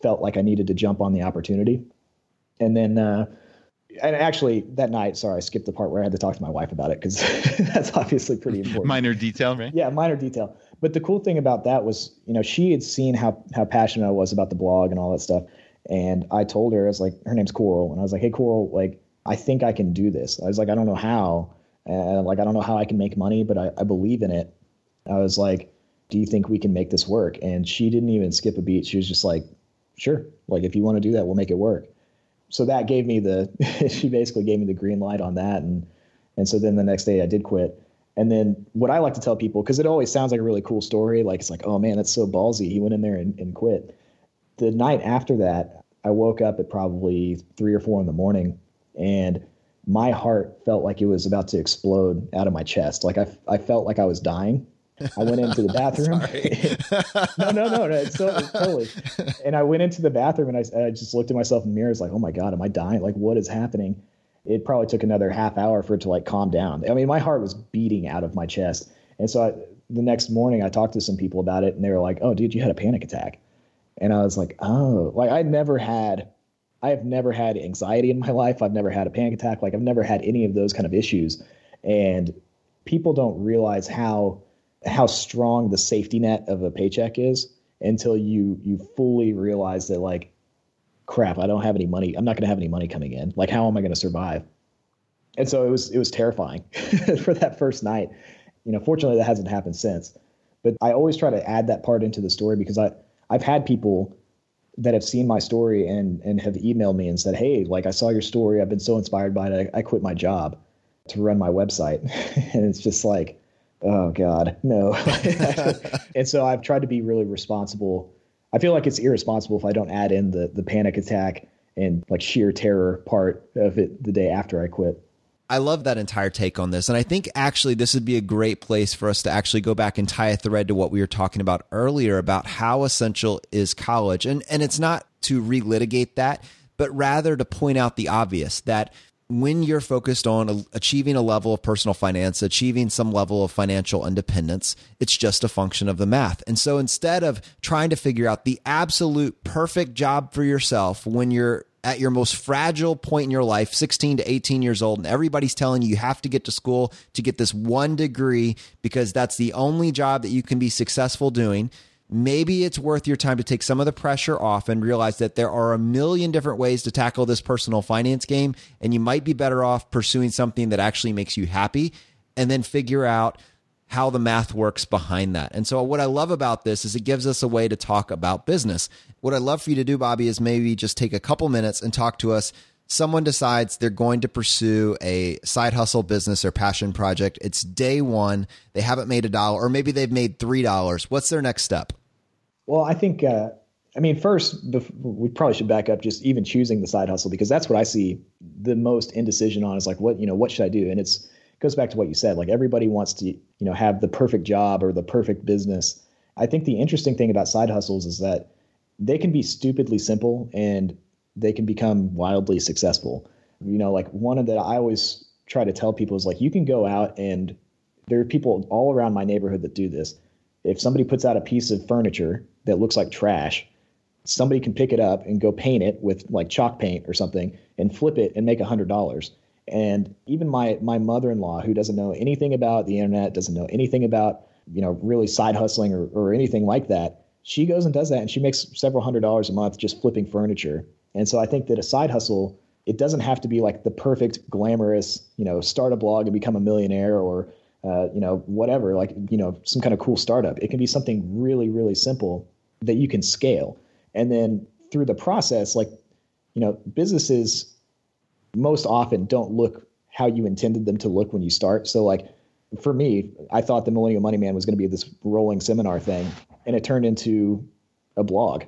felt like I needed to jump on the opportunity. And then, and actually that night, sorry, I skipped the part where I had to talk to my wife about it because that's obviously pretty important. Minor detail, right? Yeah, minor detail. But the cool thing about that was, she had seen how passionate I was about the blog and all that stuff. And I told her, I was like, her name's Coral. And I was like, hey, Coral, like, I think I can do this. I was like, I don't know how. And like, I don't know how I can make money, but I believe in it. I was like, do you think we can make this work? And she didn't even skip a beat. She was just like, sure. Like, if you want to do that, we'll make it work. So that gave me she basically gave me the green light on that. And so then the next day I did quit. And then what I like to tell people, because it always sounds like a really cool story. Like, it's like, oh man, that's so ballsy. He went in there and quit. The night after that, I woke up at probably 3 or 4 in the morning, and my heart felt like it was about to explode out of my chest. Like I felt like I was dying. I went into the bathroom. No. It's totally. And I went into the bathroom and I just looked at myself in the mirror. It's like, oh my God, am I dying? Like, what is happening? It probably took another half hour for it to like calm down. I mean, my heart was beating out of my chest. And so the next morning I talked to some people about it, and they were like, oh dude, you had a panic attack. And I was like, oh, like I have never had anxiety in my life. I've never had a panic attack. Like I've never had any of those kind of issues. And people don't realize how strong the safety net of a paycheck is until you fully realize that, like, crap, I don't have any money. I'm not going to have any money coming in. Like, how am I going to survive? And so it was terrifying for that first night. You know, fortunately that hasn't happened since, but I always try to add that part into the story, because I've had people that have seen my story and have emailed me and said, hey, like, I saw your story. I've been so inspired by it. I quit my job to run my website. And it's just like, oh God, no. And so I've tried to be really responsible. I feel like it's irresponsible if I don't add in the panic attack and like sheer terror part of it the day after I quit. I love that entire take on this. And I think actually this would be a great place for us to actually go back and tie a thread to what we were talking about earlier about how essential is college. And it's not to relitigate that, but rather to point out the obvious, that when you're focused on achieving a level of personal finance, achieving some level of financial independence, it's just a function of the math. And so instead of trying to figure out the absolute perfect job for yourself when you're at your most fragile point in your life, 16 to 18 years old, and everybody's telling you have to get to school to get this one degree because that's the only job that you can be successful doing, maybe it's worth your time to take some of the pressure off and realize that there are a million different ways to tackle this personal finance game, and you might be better off pursuing something that actually makes you happy, and then figure out how the math works behind that. And so what I love about this is it gives us a way to talk about business. What I'd love for you to do, Bobby, is maybe just take a couple minutes and talk to us. Someone decides they're going to pursue a side hustle business or passion project. It's day one. They haven't made $1, or maybe they've made $3. What's their next step? Well, I think, first, we probably should back up just even choosing the side hustle, because that's what I see the most indecision on, is like, what should I do? And it goes back to what you said. Like, everybody wants to, have the perfect job or the perfect business. I think the interesting thing about side hustles is that they can be stupidly simple and they can become wildly successful. Like one of that I always try to tell people is like, you can go out, and there are people all around my neighborhood that do this. If somebody puts out a piece of furniture that looks like trash, somebody can pick it up and go paint it with like chalk paint or something and flip it and make $100. And even my mother-in-law, who doesn't know anything about the internet, doesn't know anything about, really side hustling or anything like that, she goes and does that, and she makes several $100s a month just flipping furniture. And so I think that a side hustle, it doesn't have to be like the perfect, glamorous, start a blog and become a millionaire, or, whatever, like, some kind of cool startup. It can be something really, really simple that you can scale. And then through the process, like, businesses most often don't look how you intended them to look when you start. So like for me, I thought the Millennial Money Man was going to be this rolling seminar thing, and it turned into a blog.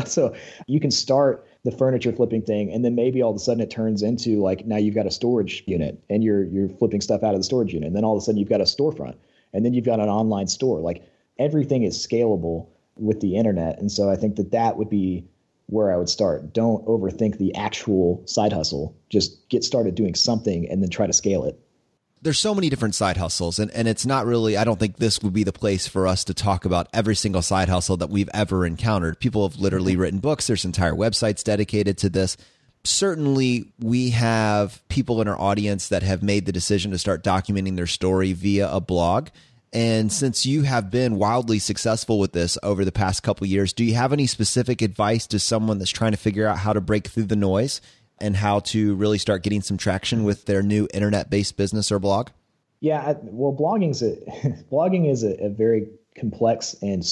So you can start the furniture flipping thing, and then maybe all of a sudden it turns into like, now you've got a storage unit and you're flipping stuff out of the storage unit. And then all of a sudden you've got a storefront, and then you've got an online store. Like, everything is scalable with the internet. And so I think that would be where I would start. Don't overthink the actual side hustle. Just get started doing something and then try to scale it. There's so many different side hustles, and it's not really, I don't think this would be the place for us to talk about every single side hustle that we've ever encountered. People have literally written books. There's entire websites dedicated to this. Certainly, we have people in our audience that have made the decision to start documenting their story via a blog. And since you have been wildly successful with this over the past couple of years, do you have any specific advice to someone that's trying to figure out how to break through the noise and how to really start getting some traction with their new internet-based business or blog? Yeah, well, blogging is a very complex and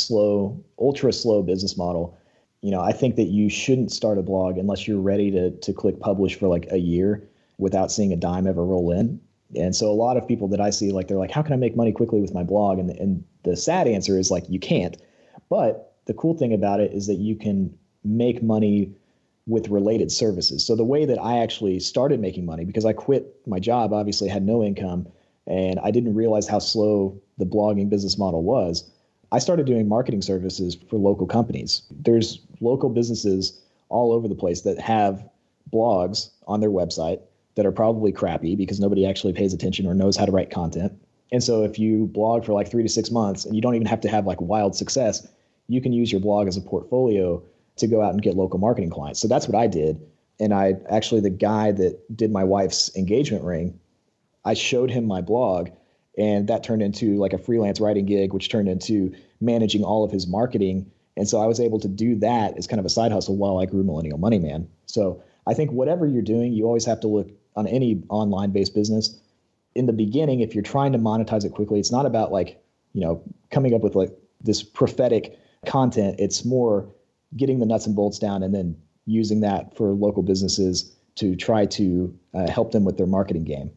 ultra slow business model. I think that you shouldn't start a blog unless you're ready to click publish for like a year without seeing a dime ever roll in. And so a lot of people that I see, like, they're like, how can I make money quickly with my blog? And the sad answer is like, you can't. But the cool thing about it is that you can make money with related services. So the way that I actually started making money, because I quit my job, obviously had no income, and I didn't realize how slow the blogging business model was. I started doing marketing services for local companies. There's local businesses all over the place that have blogs on their website that are probably crappy because nobody actually pays attention or knows how to write content. And so if you blog for like 3 to 6 months and you don't even have to have like wild success, you can use your blog as a portfolio to go out and get local marketing clients. So that's what I did. And the guy that did my wife's engagement ring, I showed him my blog, and that turned into like a freelance writing gig, which turned into managing all of his marketing. And so I was able to do that as kind of a side hustle while I grew Millennial Money Man. So I think whatever you're doing, you always have to look on any online-based business. In the beginning, if you're trying to monetize it quickly, it's not about coming up with like this prophetic content. It's more getting the nuts and bolts down and then using that for local businesses to try to help them with their marketing game.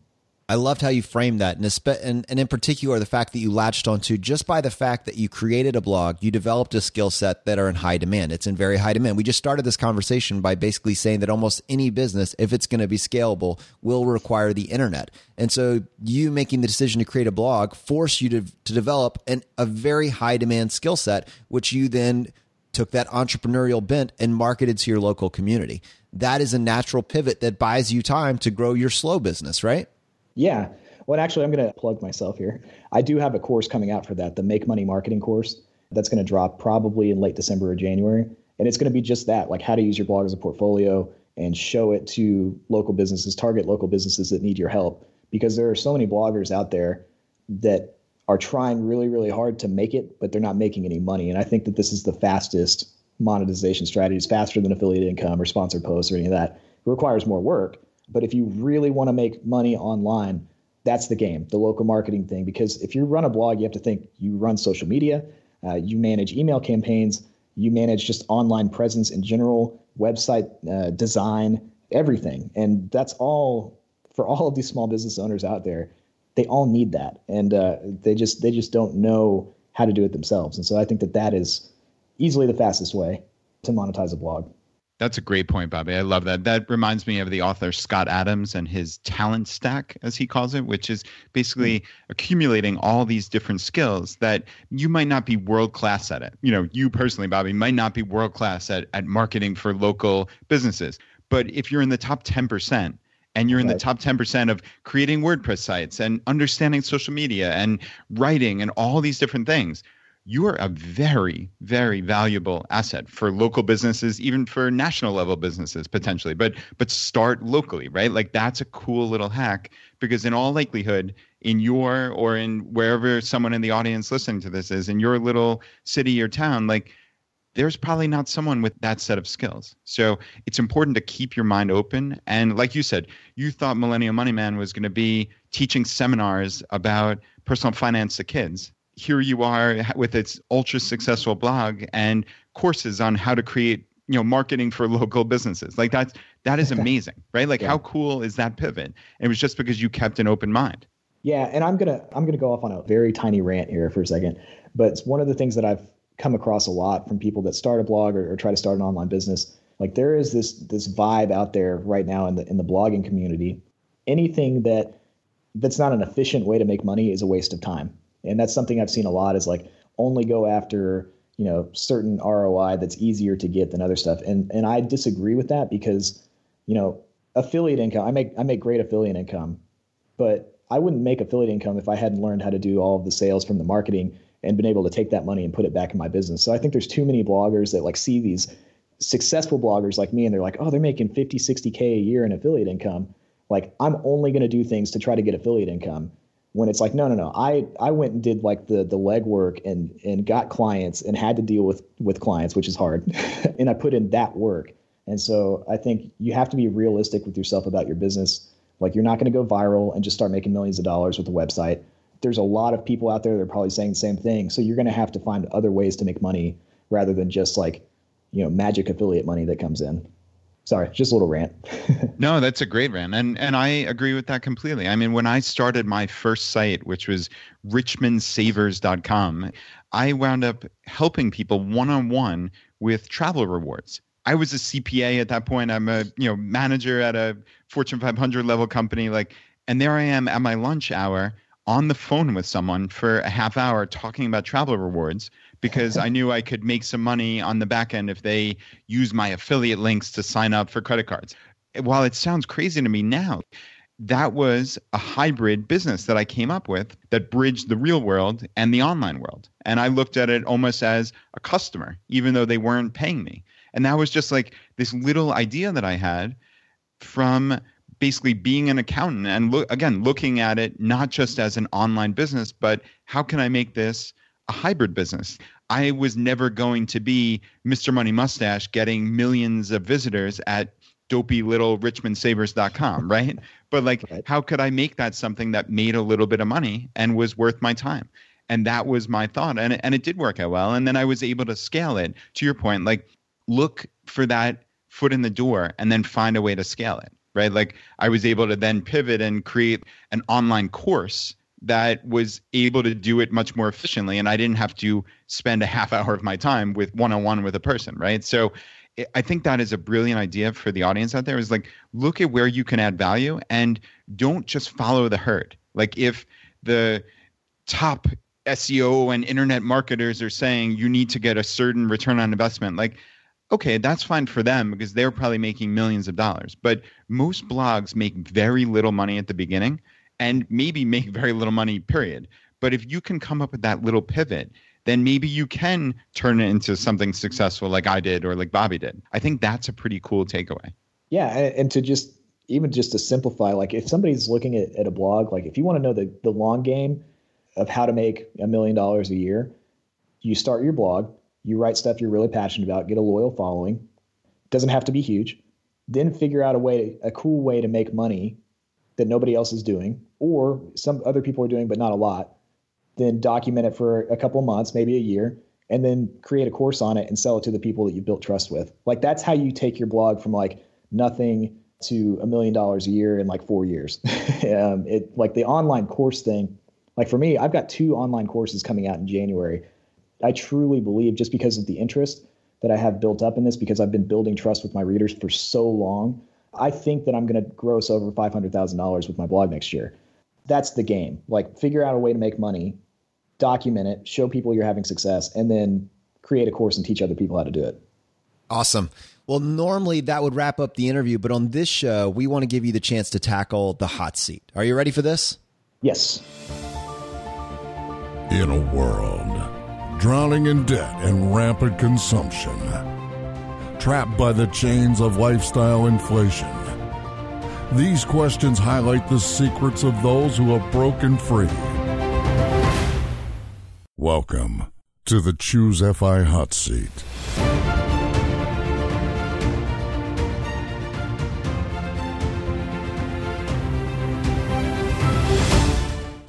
I loved how you framed that. And in particular, the fact that you latched onto just by the fact that you created a blog, you developed a skill set that are in high demand. It's in very high demand. We just started this conversation by basically saying that almost any business, if it's going to be scalable, will require the internet. And so you making the decision to create a blog forced you to develop a very high demand skill set, which you then took that entrepreneurial bent and marketed to your local community. That is a natural pivot that buys you time to grow your slow business, right? Yeah. Well, actually, I'm going to plug myself here. I do have a course coming out for that, the Make Money Marketing course. That's going to drop probably in late December or January. And it's going to be just that, like how to use your blog as a portfolio and show it to local businesses, target local businesses that need your help. Because there are so many bloggers out there that are trying really, really hard to make it, but they're not making any money. And I think that this is the fastest monetization strategy. It's faster than affiliate income or sponsored posts or any of that. It requires more work. But if you really want to make money online, that's the game, the local marketing thing. Because if you run a blog, you have to think you run social media, you manage email campaigns, you manage just online presence in general, website design, everything. And that's all for all of these small business owners out there. They all need that. And they just don't know how to do it themselves. And so I think that is easily the fastest way to monetize a blog. That's a great point, Bobby. I love that. That reminds me of the author Scott Adams and his talent stack, as he calls it, which is basically accumulating all these different skills that you might not be world-class at it. You personally, Bobby, might not be world-class at marketing for local businesses. But if you're in the top 10%, and you're in the top 10% of creating WordPress sites and understanding social media and writing and all these different things, you are a very, very valuable asset for local businesses, even for national level businesses potentially. But start locally, right? Like that's a cool little hack because in all likelihood, in your or in wherever someone in the audience listening to this is, in your little city or town, like there's probably not someone with that set of skills. So it's important to keep your mind open. And like you said, you thought Millennial Money Man was going to be teaching seminars about personal finance to kids. Here you are with its ultra successful blog and courses on how to create, marketing for local businesses. Like that is amazing, right? Like how cool is that pivot? It was just because you kept an open mind. Yeah. And I'm going to go off on a very tiny rant here for a second, but it's one of the things that I've come across a lot from people that start a blog or try to start an online business. Like there is this vibe out there right now in the blogging community. Anything that's not an efficient way to make money is a waste of time. And that's something I've seen a lot is like only go after, certain ROI that's easier to get than other stuff. And I disagree with that because, affiliate income, I make great affiliate income, but I wouldn't make affiliate income if I hadn't learned how to do all of the sales from the marketing and been able to take that money and put it back in my business. So I think there's too many bloggers that like see these successful bloggers like me and they're like, oh, they're making 50, 60K a year in affiliate income. Like I'm only going to do things to try to get affiliate income. when it's like, no. I went and did like the legwork and got clients and had to deal with clients, which is hard. And I put in that work. And so I think you have to be realistic with yourself about your business. Like, you're not going to go viral and just start making millions of dollars with a website. There's a lot of people out there that are probably saying the same thing. So you're going to have to find other ways to make money rather than just like, magic affiliate money that comes in. Sorry, just a little rant. No, that's a great rant. And I agree with that completely. I mean, when I started my first site, which was richmondsavers.com, I wound up helping people one-on-one with travel rewards. I was a CPA at that point. I'm a manager at a Fortune 500 level company. And there I am at my lunch hour on the phone with someone for a half hour talking about travel rewards, because I knew I could make some money on the back end if they use my affiliate links to sign up for credit cards. While it sounds crazy to me now, that was a hybrid business that I came up with that bridged the real world and the online world. And I looked at it almost as a customer, even though they weren't paying me. And that was just like this little idea that I had from basically being an accountant and looking at it not just as an online business, but how can I make this a hybrid business? I was never going to be Mr. Money Mustache getting millions of visitors at dopey little richmondsavers.com, right? But how could I make that something that made a little bit of money and was worth my time? And that was my thought. And it did work out well. And then I was able to scale it. To your point, look for that foot in the door and then find a way to scale it, right? I was able to then pivot and create an online course that was able to do it much more efficiently. And I didn't have to spend a half hour of my time with one-on-one with a person, right? So I think that is a brilliant idea for the audience out there, is look at where you can add value and don't just follow the herd. If the top SEO and internet marketers are saying you need to get a certain return on investment, okay, that's fine for them because they're probably making millions of dollars. But most blogs make very little money at the beginning and maybe make very little money, period. But if you can come up with that little pivot, then maybe you can turn it into something successful like I did or like Bobby did. I think that's a pretty cool takeaway. Yeah, and to just to simplify, if somebody's looking at a blog, if you want to know the long game of how to make $1 million a year, you start your blog, you write stuff you're really passionate about, get a loyal following. Doesn't have to be huge. Then figure out a cool way to make money that nobody else is doing, or some other people are doing, but not a lot. Then document it for a couple of months, maybe a year, and then create a course on it and sell it to the people that you built trust with. That's how you take your blog from nothing to $1 million a year in 4 years. The online course thing, for me, I've got 2 online courses coming out in January. I truly believe, just because of the interest that I have built up in this, because I've been building trust with my readers for so long, I think that I'm going to gross over $500,000 with my blog next year. That's the game. Figure out a way to make money, document it, show people you're having success, and then create a course and teach other people how to do it. Awesome. Well, normally that would wrap up the interview, but on this show, we want to give you the chance to tackle the hot seat. Are you ready for this? Yes. In a world drowning in debt and rampant consumption, trapped by the chains of lifestyle inflation, these questions highlight the secrets of those who have broken free. Welcome to the Choose FI Hot Seat.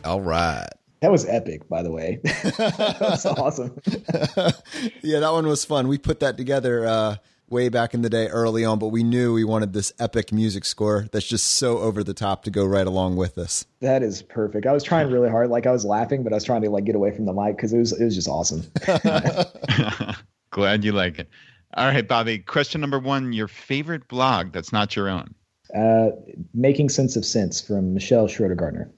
All right. That was epic, by the way. That's awesome. Yeah, that one was fun. We put that together way back in the day early on, but we knew we wanted this epic music score that's just so over the top to go right along with this. That is perfect. I was trying really hard. I was laughing, but I was trying to get away from the mic because it was just awesome. Glad you like it. All right, Bobby, question number 1, your favorite blog that's not your own. Making Sense of Sense from Michelle Schroeder-Gardner.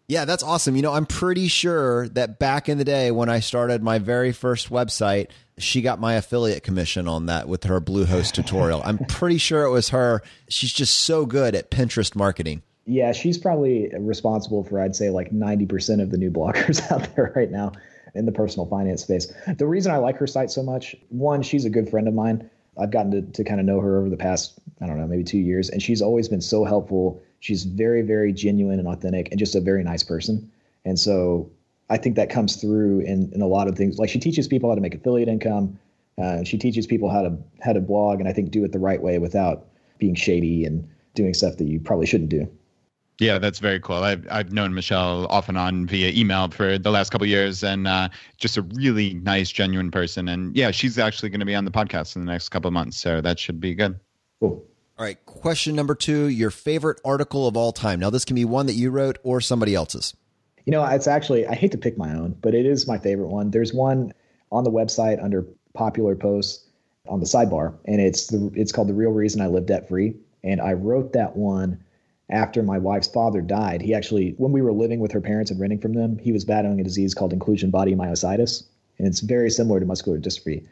Yeah, that's awesome. I'm pretty sure that back in the day when I started my very first website, she got my affiliate commission on that with her Bluehost tutorial. I'm pretty sure it was her. She's just so good at Pinterest marketing. Yeah, she's probably responsible for, I'd say, 90% of the new bloggers out there right now in the personal finance space. The reason I like her site so much, 1, she's a good friend of mine. I've gotten to kind of know her over the past, I don't know, maybe 2 years, and she's always been so helpful. She's very, very genuine and authentic and just a very nice person. And so I think that comes through in a lot of things. Like she teaches people how to make affiliate income. She teaches people how to blog, and I think do it the right way without being shady and doing stuff that you probably shouldn't do. Yeah, that's very cool. I've known Michelle off and on via email for the last couple of years, and just a really nice, genuine person. And yeah, she's actually going to be on the podcast in the next couple of months, so that should be good. Cool. All right, question number 2, your favorite article of all time. Now, this can be one that you wrote or somebody else's. It's actually, I hate to pick my own, but it is my favorite one. There's one on the website under popular posts on the sidebar, and it's called The Real Reason I Live Debt Free. And I wrote that one after my wife's father died. He actually, when we were living with her parents and renting from them, he was battling a disease called inclusion body myositis. And it's very similar to muscular dystrophy.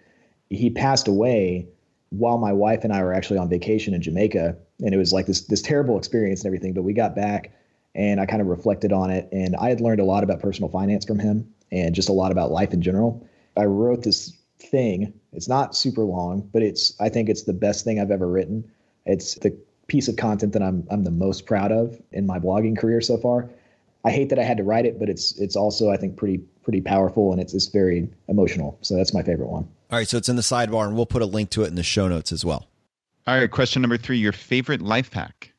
He passed away while my wife and I were actually on vacation in Jamaica. And it was like this terrible experience and everything, but we got back and I kind of reflected on it. And I had learned a lot about personal finance from him and just a lot about life in general. I wrote this thing. It's not super long, but I think it's the best thing I've ever written. It's the piece of content that I'm the most proud of in my blogging career so far. I hate that I had to write it, but it's also, I think, pretty powerful, and it's very emotional. So that's my favorite one. All right, so it's in the sidebar, and we'll put a link to it in the show notes as well. All right, question number 3, your favorite life hack.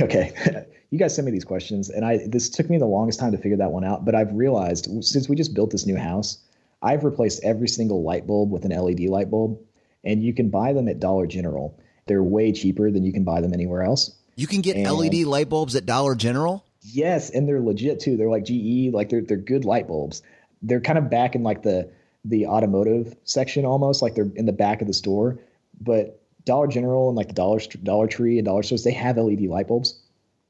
Okay. You guys send me these questions, and this took me the longest time to figure that one out, but I've realized since we just built this new house, I've replaced every single light bulb with an LED light bulb, and you can buy them at Dollar General. They're way cheaper than you can buy them anywhere else. You can get LED light bulbs at Dollar General? Yes, and they're legit too. They're like GE, like they're good light bulbs. They're kind of back in like the automotive section almost, like they're in the back of the store. But Dollar General and like the Dollar Tree and dollar stores, they have LED light bulbs.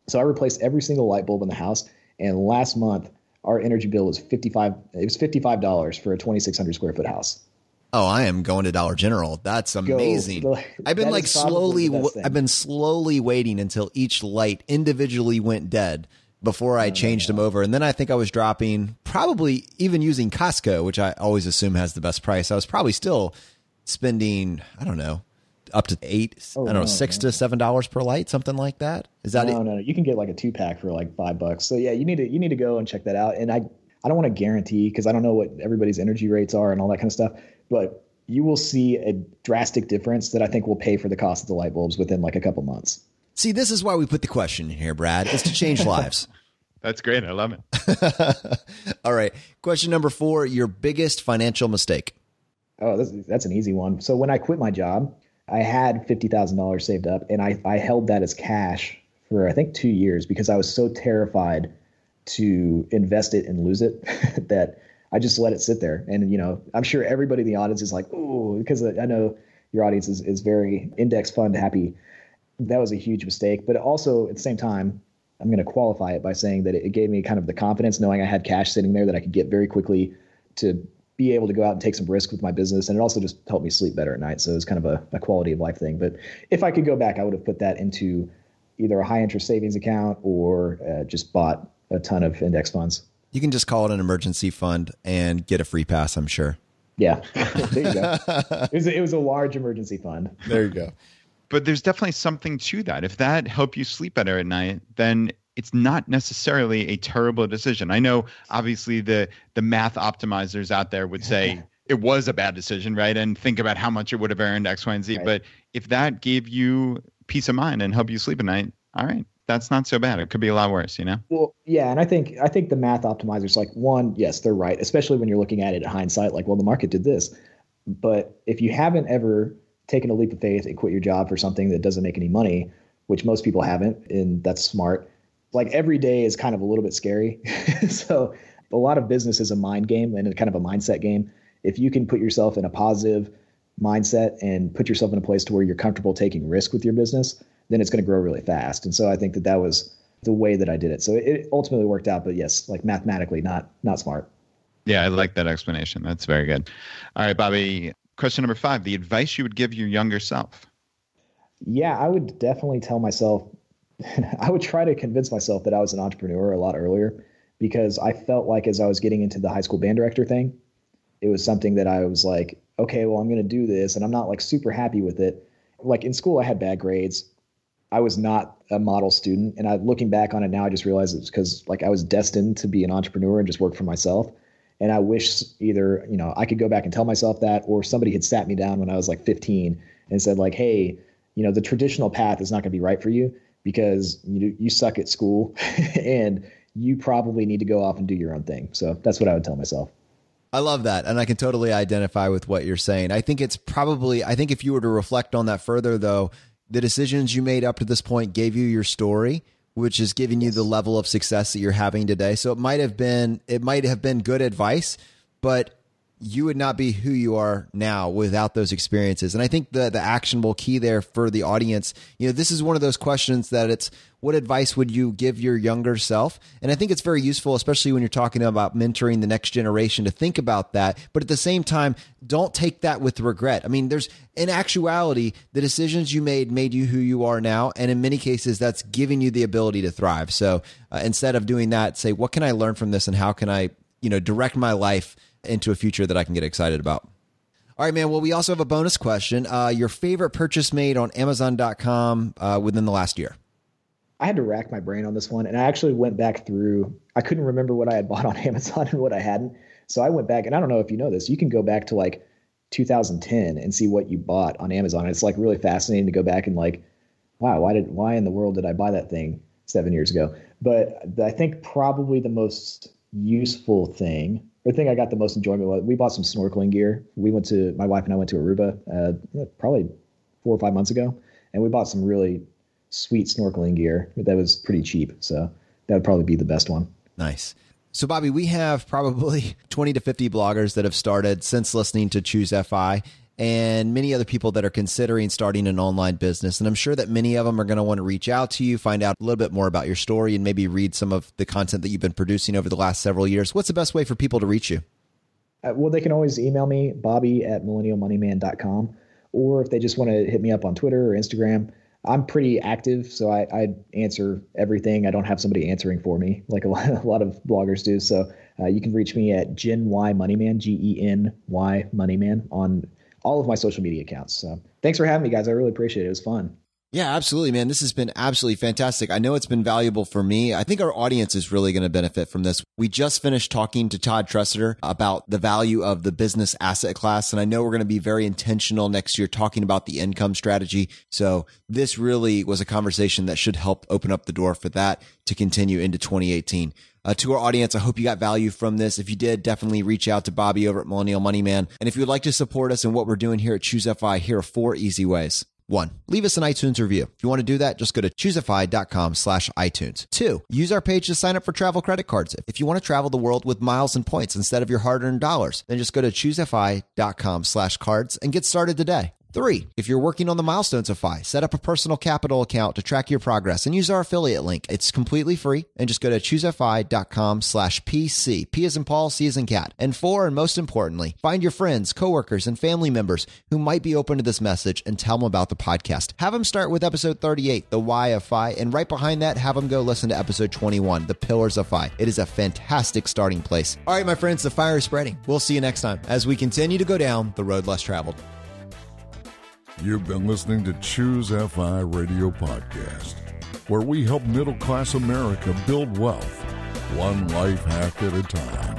So I replaced every single light bulb in the house. And last month, our energy bill was $55 for a 2,600 square foot house. Oh, I am going to Dollar General. That's amazing. I've been I've been slowly waiting until each light individually went dead before I changed them over. And then I think I was dropping, probably even using Costco, which I always assume has the best price. I was probably still spending, I don't know, up to $6 to $7 per light, something like that. Is that it? No. You can get like a 2-pack for like $5. So yeah, you need to go and check that out. And I don't want to guarantee, because I don't know what everybody's energy rates are and all that kind of stuff, but you will see a drastic difference that I think will pay for the cost of the light bulbs within like a couple months. See, this is why we put the question in here, Brad, is to change lives. That's great. I love it. All right. Question number 4, your biggest financial mistake. Oh, that's an easy one. So when I quit my job, I had $50,000 saved up, and I held that as cash for, I think, 2 years because I was so terrified to invest it and lose it that I just let it sit there. And, I'm sure everybody in the audience is like, ooh, because I know your audience is very index fund happy. That was a huge mistake. But also at the same time, I'm going to qualify it by saying that it gave me kind of the confidence knowing I had cash sitting there that I could get very quickly to be able to go out and take some risk with my business. And it also just helped me sleep better at night. So it was kind of a quality of life thing. But if I could go back, I would have put that into either a high interest savings account or just bought a ton of index funds. You can just call it an emergency fund and get a free pass, I'm sure. Yeah, there you go. It was a large emergency fund. There you go. But there's definitely something to that. If that helped you sleep better at night, then it's not necessarily a terrible decision. I know, obviously, the math optimizers out there would say it was a bad decision, right? And think about how much it would have earned X, Y, and Z. Right. But if that gave you peace of mind and helped you sleep at night, all right, that's not so bad. It could be a lot worse, Well, yeah, and I think the math optimizers, like, one, yes, they're right, especially when you're looking at it in hindsight, like, well, the market did this. But if you haven't ever taken a leap of faith and quit your job for something that doesn't make any money, which most people haven't, and that's smart, like every day is kind of a little bit scary. So a lot of business is a mind game and kind of a mindset game. If you can put yourself in a positive mindset and put yourself in a place to where you're comfortable taking risk with your business, then it's going to grow really fast. And so I think that was the way that I did it. So it ultimately worked out, but yes, like mathematically not smart. Yeah, I like that explanation. That's very good. All right, Bobby, question number 5, the advice you would give your younger self. Yeah, I would definitely tell myself, I would try to convince myself that I was an entrepreneur a lot earlier, because I felt like as I was getting into the high school band director thing, it was something that I was like, okay, well, I'm going to do this. And I'm not like super happy with it. Like in school, I had bad grades. I was not a model student. And looking back on it now, I just realized it's because like I was destined to be an entrepreneur and just work for myself. And I wish either, I could go back and tell myself that, or somebody had sat me down when I was like 15 and said like, hey, the traditional path is not going to be right for you because you suck at school and you probably need to go off and do your own thing. So that's what I would tell myself. I love that. And I can totally identify with what you're saying. I think if you were to reflect on that further, though, the decisions you made up to this point gave you your story, which is giving you the level of success that you're having today. So it might have been good advice, but you would not be who you are now without those experiences. And I think the actionable key there for the audience, this is one of those questions that it's, what advice would you give your younger self? And I think it's very useful, especially when you're talking about mentoring the next generation, to think about that. But at the same time, don't take that with regret. I mean, in actuality, the decisions you made you who you are now. And in many cases, that's giving you the ability to thrive. So instead of doing that, say, what can I learn from this and how can I, direct my life into a future that I can get excited about? All right, man. Well, we also have a bonus question. Your favorite purchase made on Amazon.com within the last year? I had to rack my brain on this one. And I actually went back through, I couldn't remember what I had bought on Amazon and what I hadn't. So I went back, and I don't know if you know this, you can go back to like 2010 and see what you bought on Amazon. It's like really fascinating to go back and like, wow, why in the world did I buy that thing 7 years ago? But I think probably the most useful thing, the thing I got the most enjoyment was, we bought some snorkeling gear. My wife and I went to Aruba probably 4 or 5 months ago, and we bought some really sweet snorkeling gear that was pretty cheap. So that would probably be the best one. Nice. So Bobby, we have probably 20 to 50 bloggers that have started since listening to Choose FI, and many other people that are considering starting an online business. And I'm sure that many of them are going to want to reach out to you, find out a little bit more about your story, and maybe read some of the content that you've been producing over the last several years. What's the best way for people to reach you? Well, they can always email me, bobby@millennialmoneyman.com, or if they just want to hit me up on Twitter or Instagram. I'm pretty active, so I answer everything. I don't have somebody answering for me like a lot of bloggers do. So you can reach me at Gen Y Moneyman, GENY Moneyman, on all of my social media accounts. So thanks for having me, guys. I really appreciate it. It was fun. Yeah, absolutely, man. This has been absolutely fantastic. I know it's been valuable for me. I think our audience is really going to benefit from this. We just finished talking to Todd Tressiter about the value of the business asset class. And I know we're going to be very intentional next year talking about the income strategy. So this really was a conversation that should help open up the door for that to continue into 2018. To our audience, I hope you got value from this. If you did, definitely reach out to Bobby over at Millennial Money Man. And if you would like to support us in what we're doing here at Choose FI, here are 4 easy ways. 1, leave us an iTunes review. If you want to do that, just go to choosefi.com/iTunes. 2, use our page to sign up for travel credit cards. If you want to travel the world with miles and points instead of your hard-earned dollars, then just go to choosefi.com/cards and get started today. 3, if you're working on the milestones of FI, set up a personal capital account to track your progress and use our affiliate link. It's completely free, and just go to choosefi.com/PC. P as in Paul, C as in cat. And 4, and most importantly, find your friends, coworkers, and family members who might be open to this message and tell them about the podcast. Have them start with episode 38, The Why of FI, and right behind that, have them go listen to episode 21, The Pillars of FI. It is a fantastic starting place. All right, my friends, the fire is spreading. We'll see you next time as we continue to go down the road less traveled. You've been listening to Choose FI Radio Podcast, where we help middle-class America build wealth, one life hack at a time.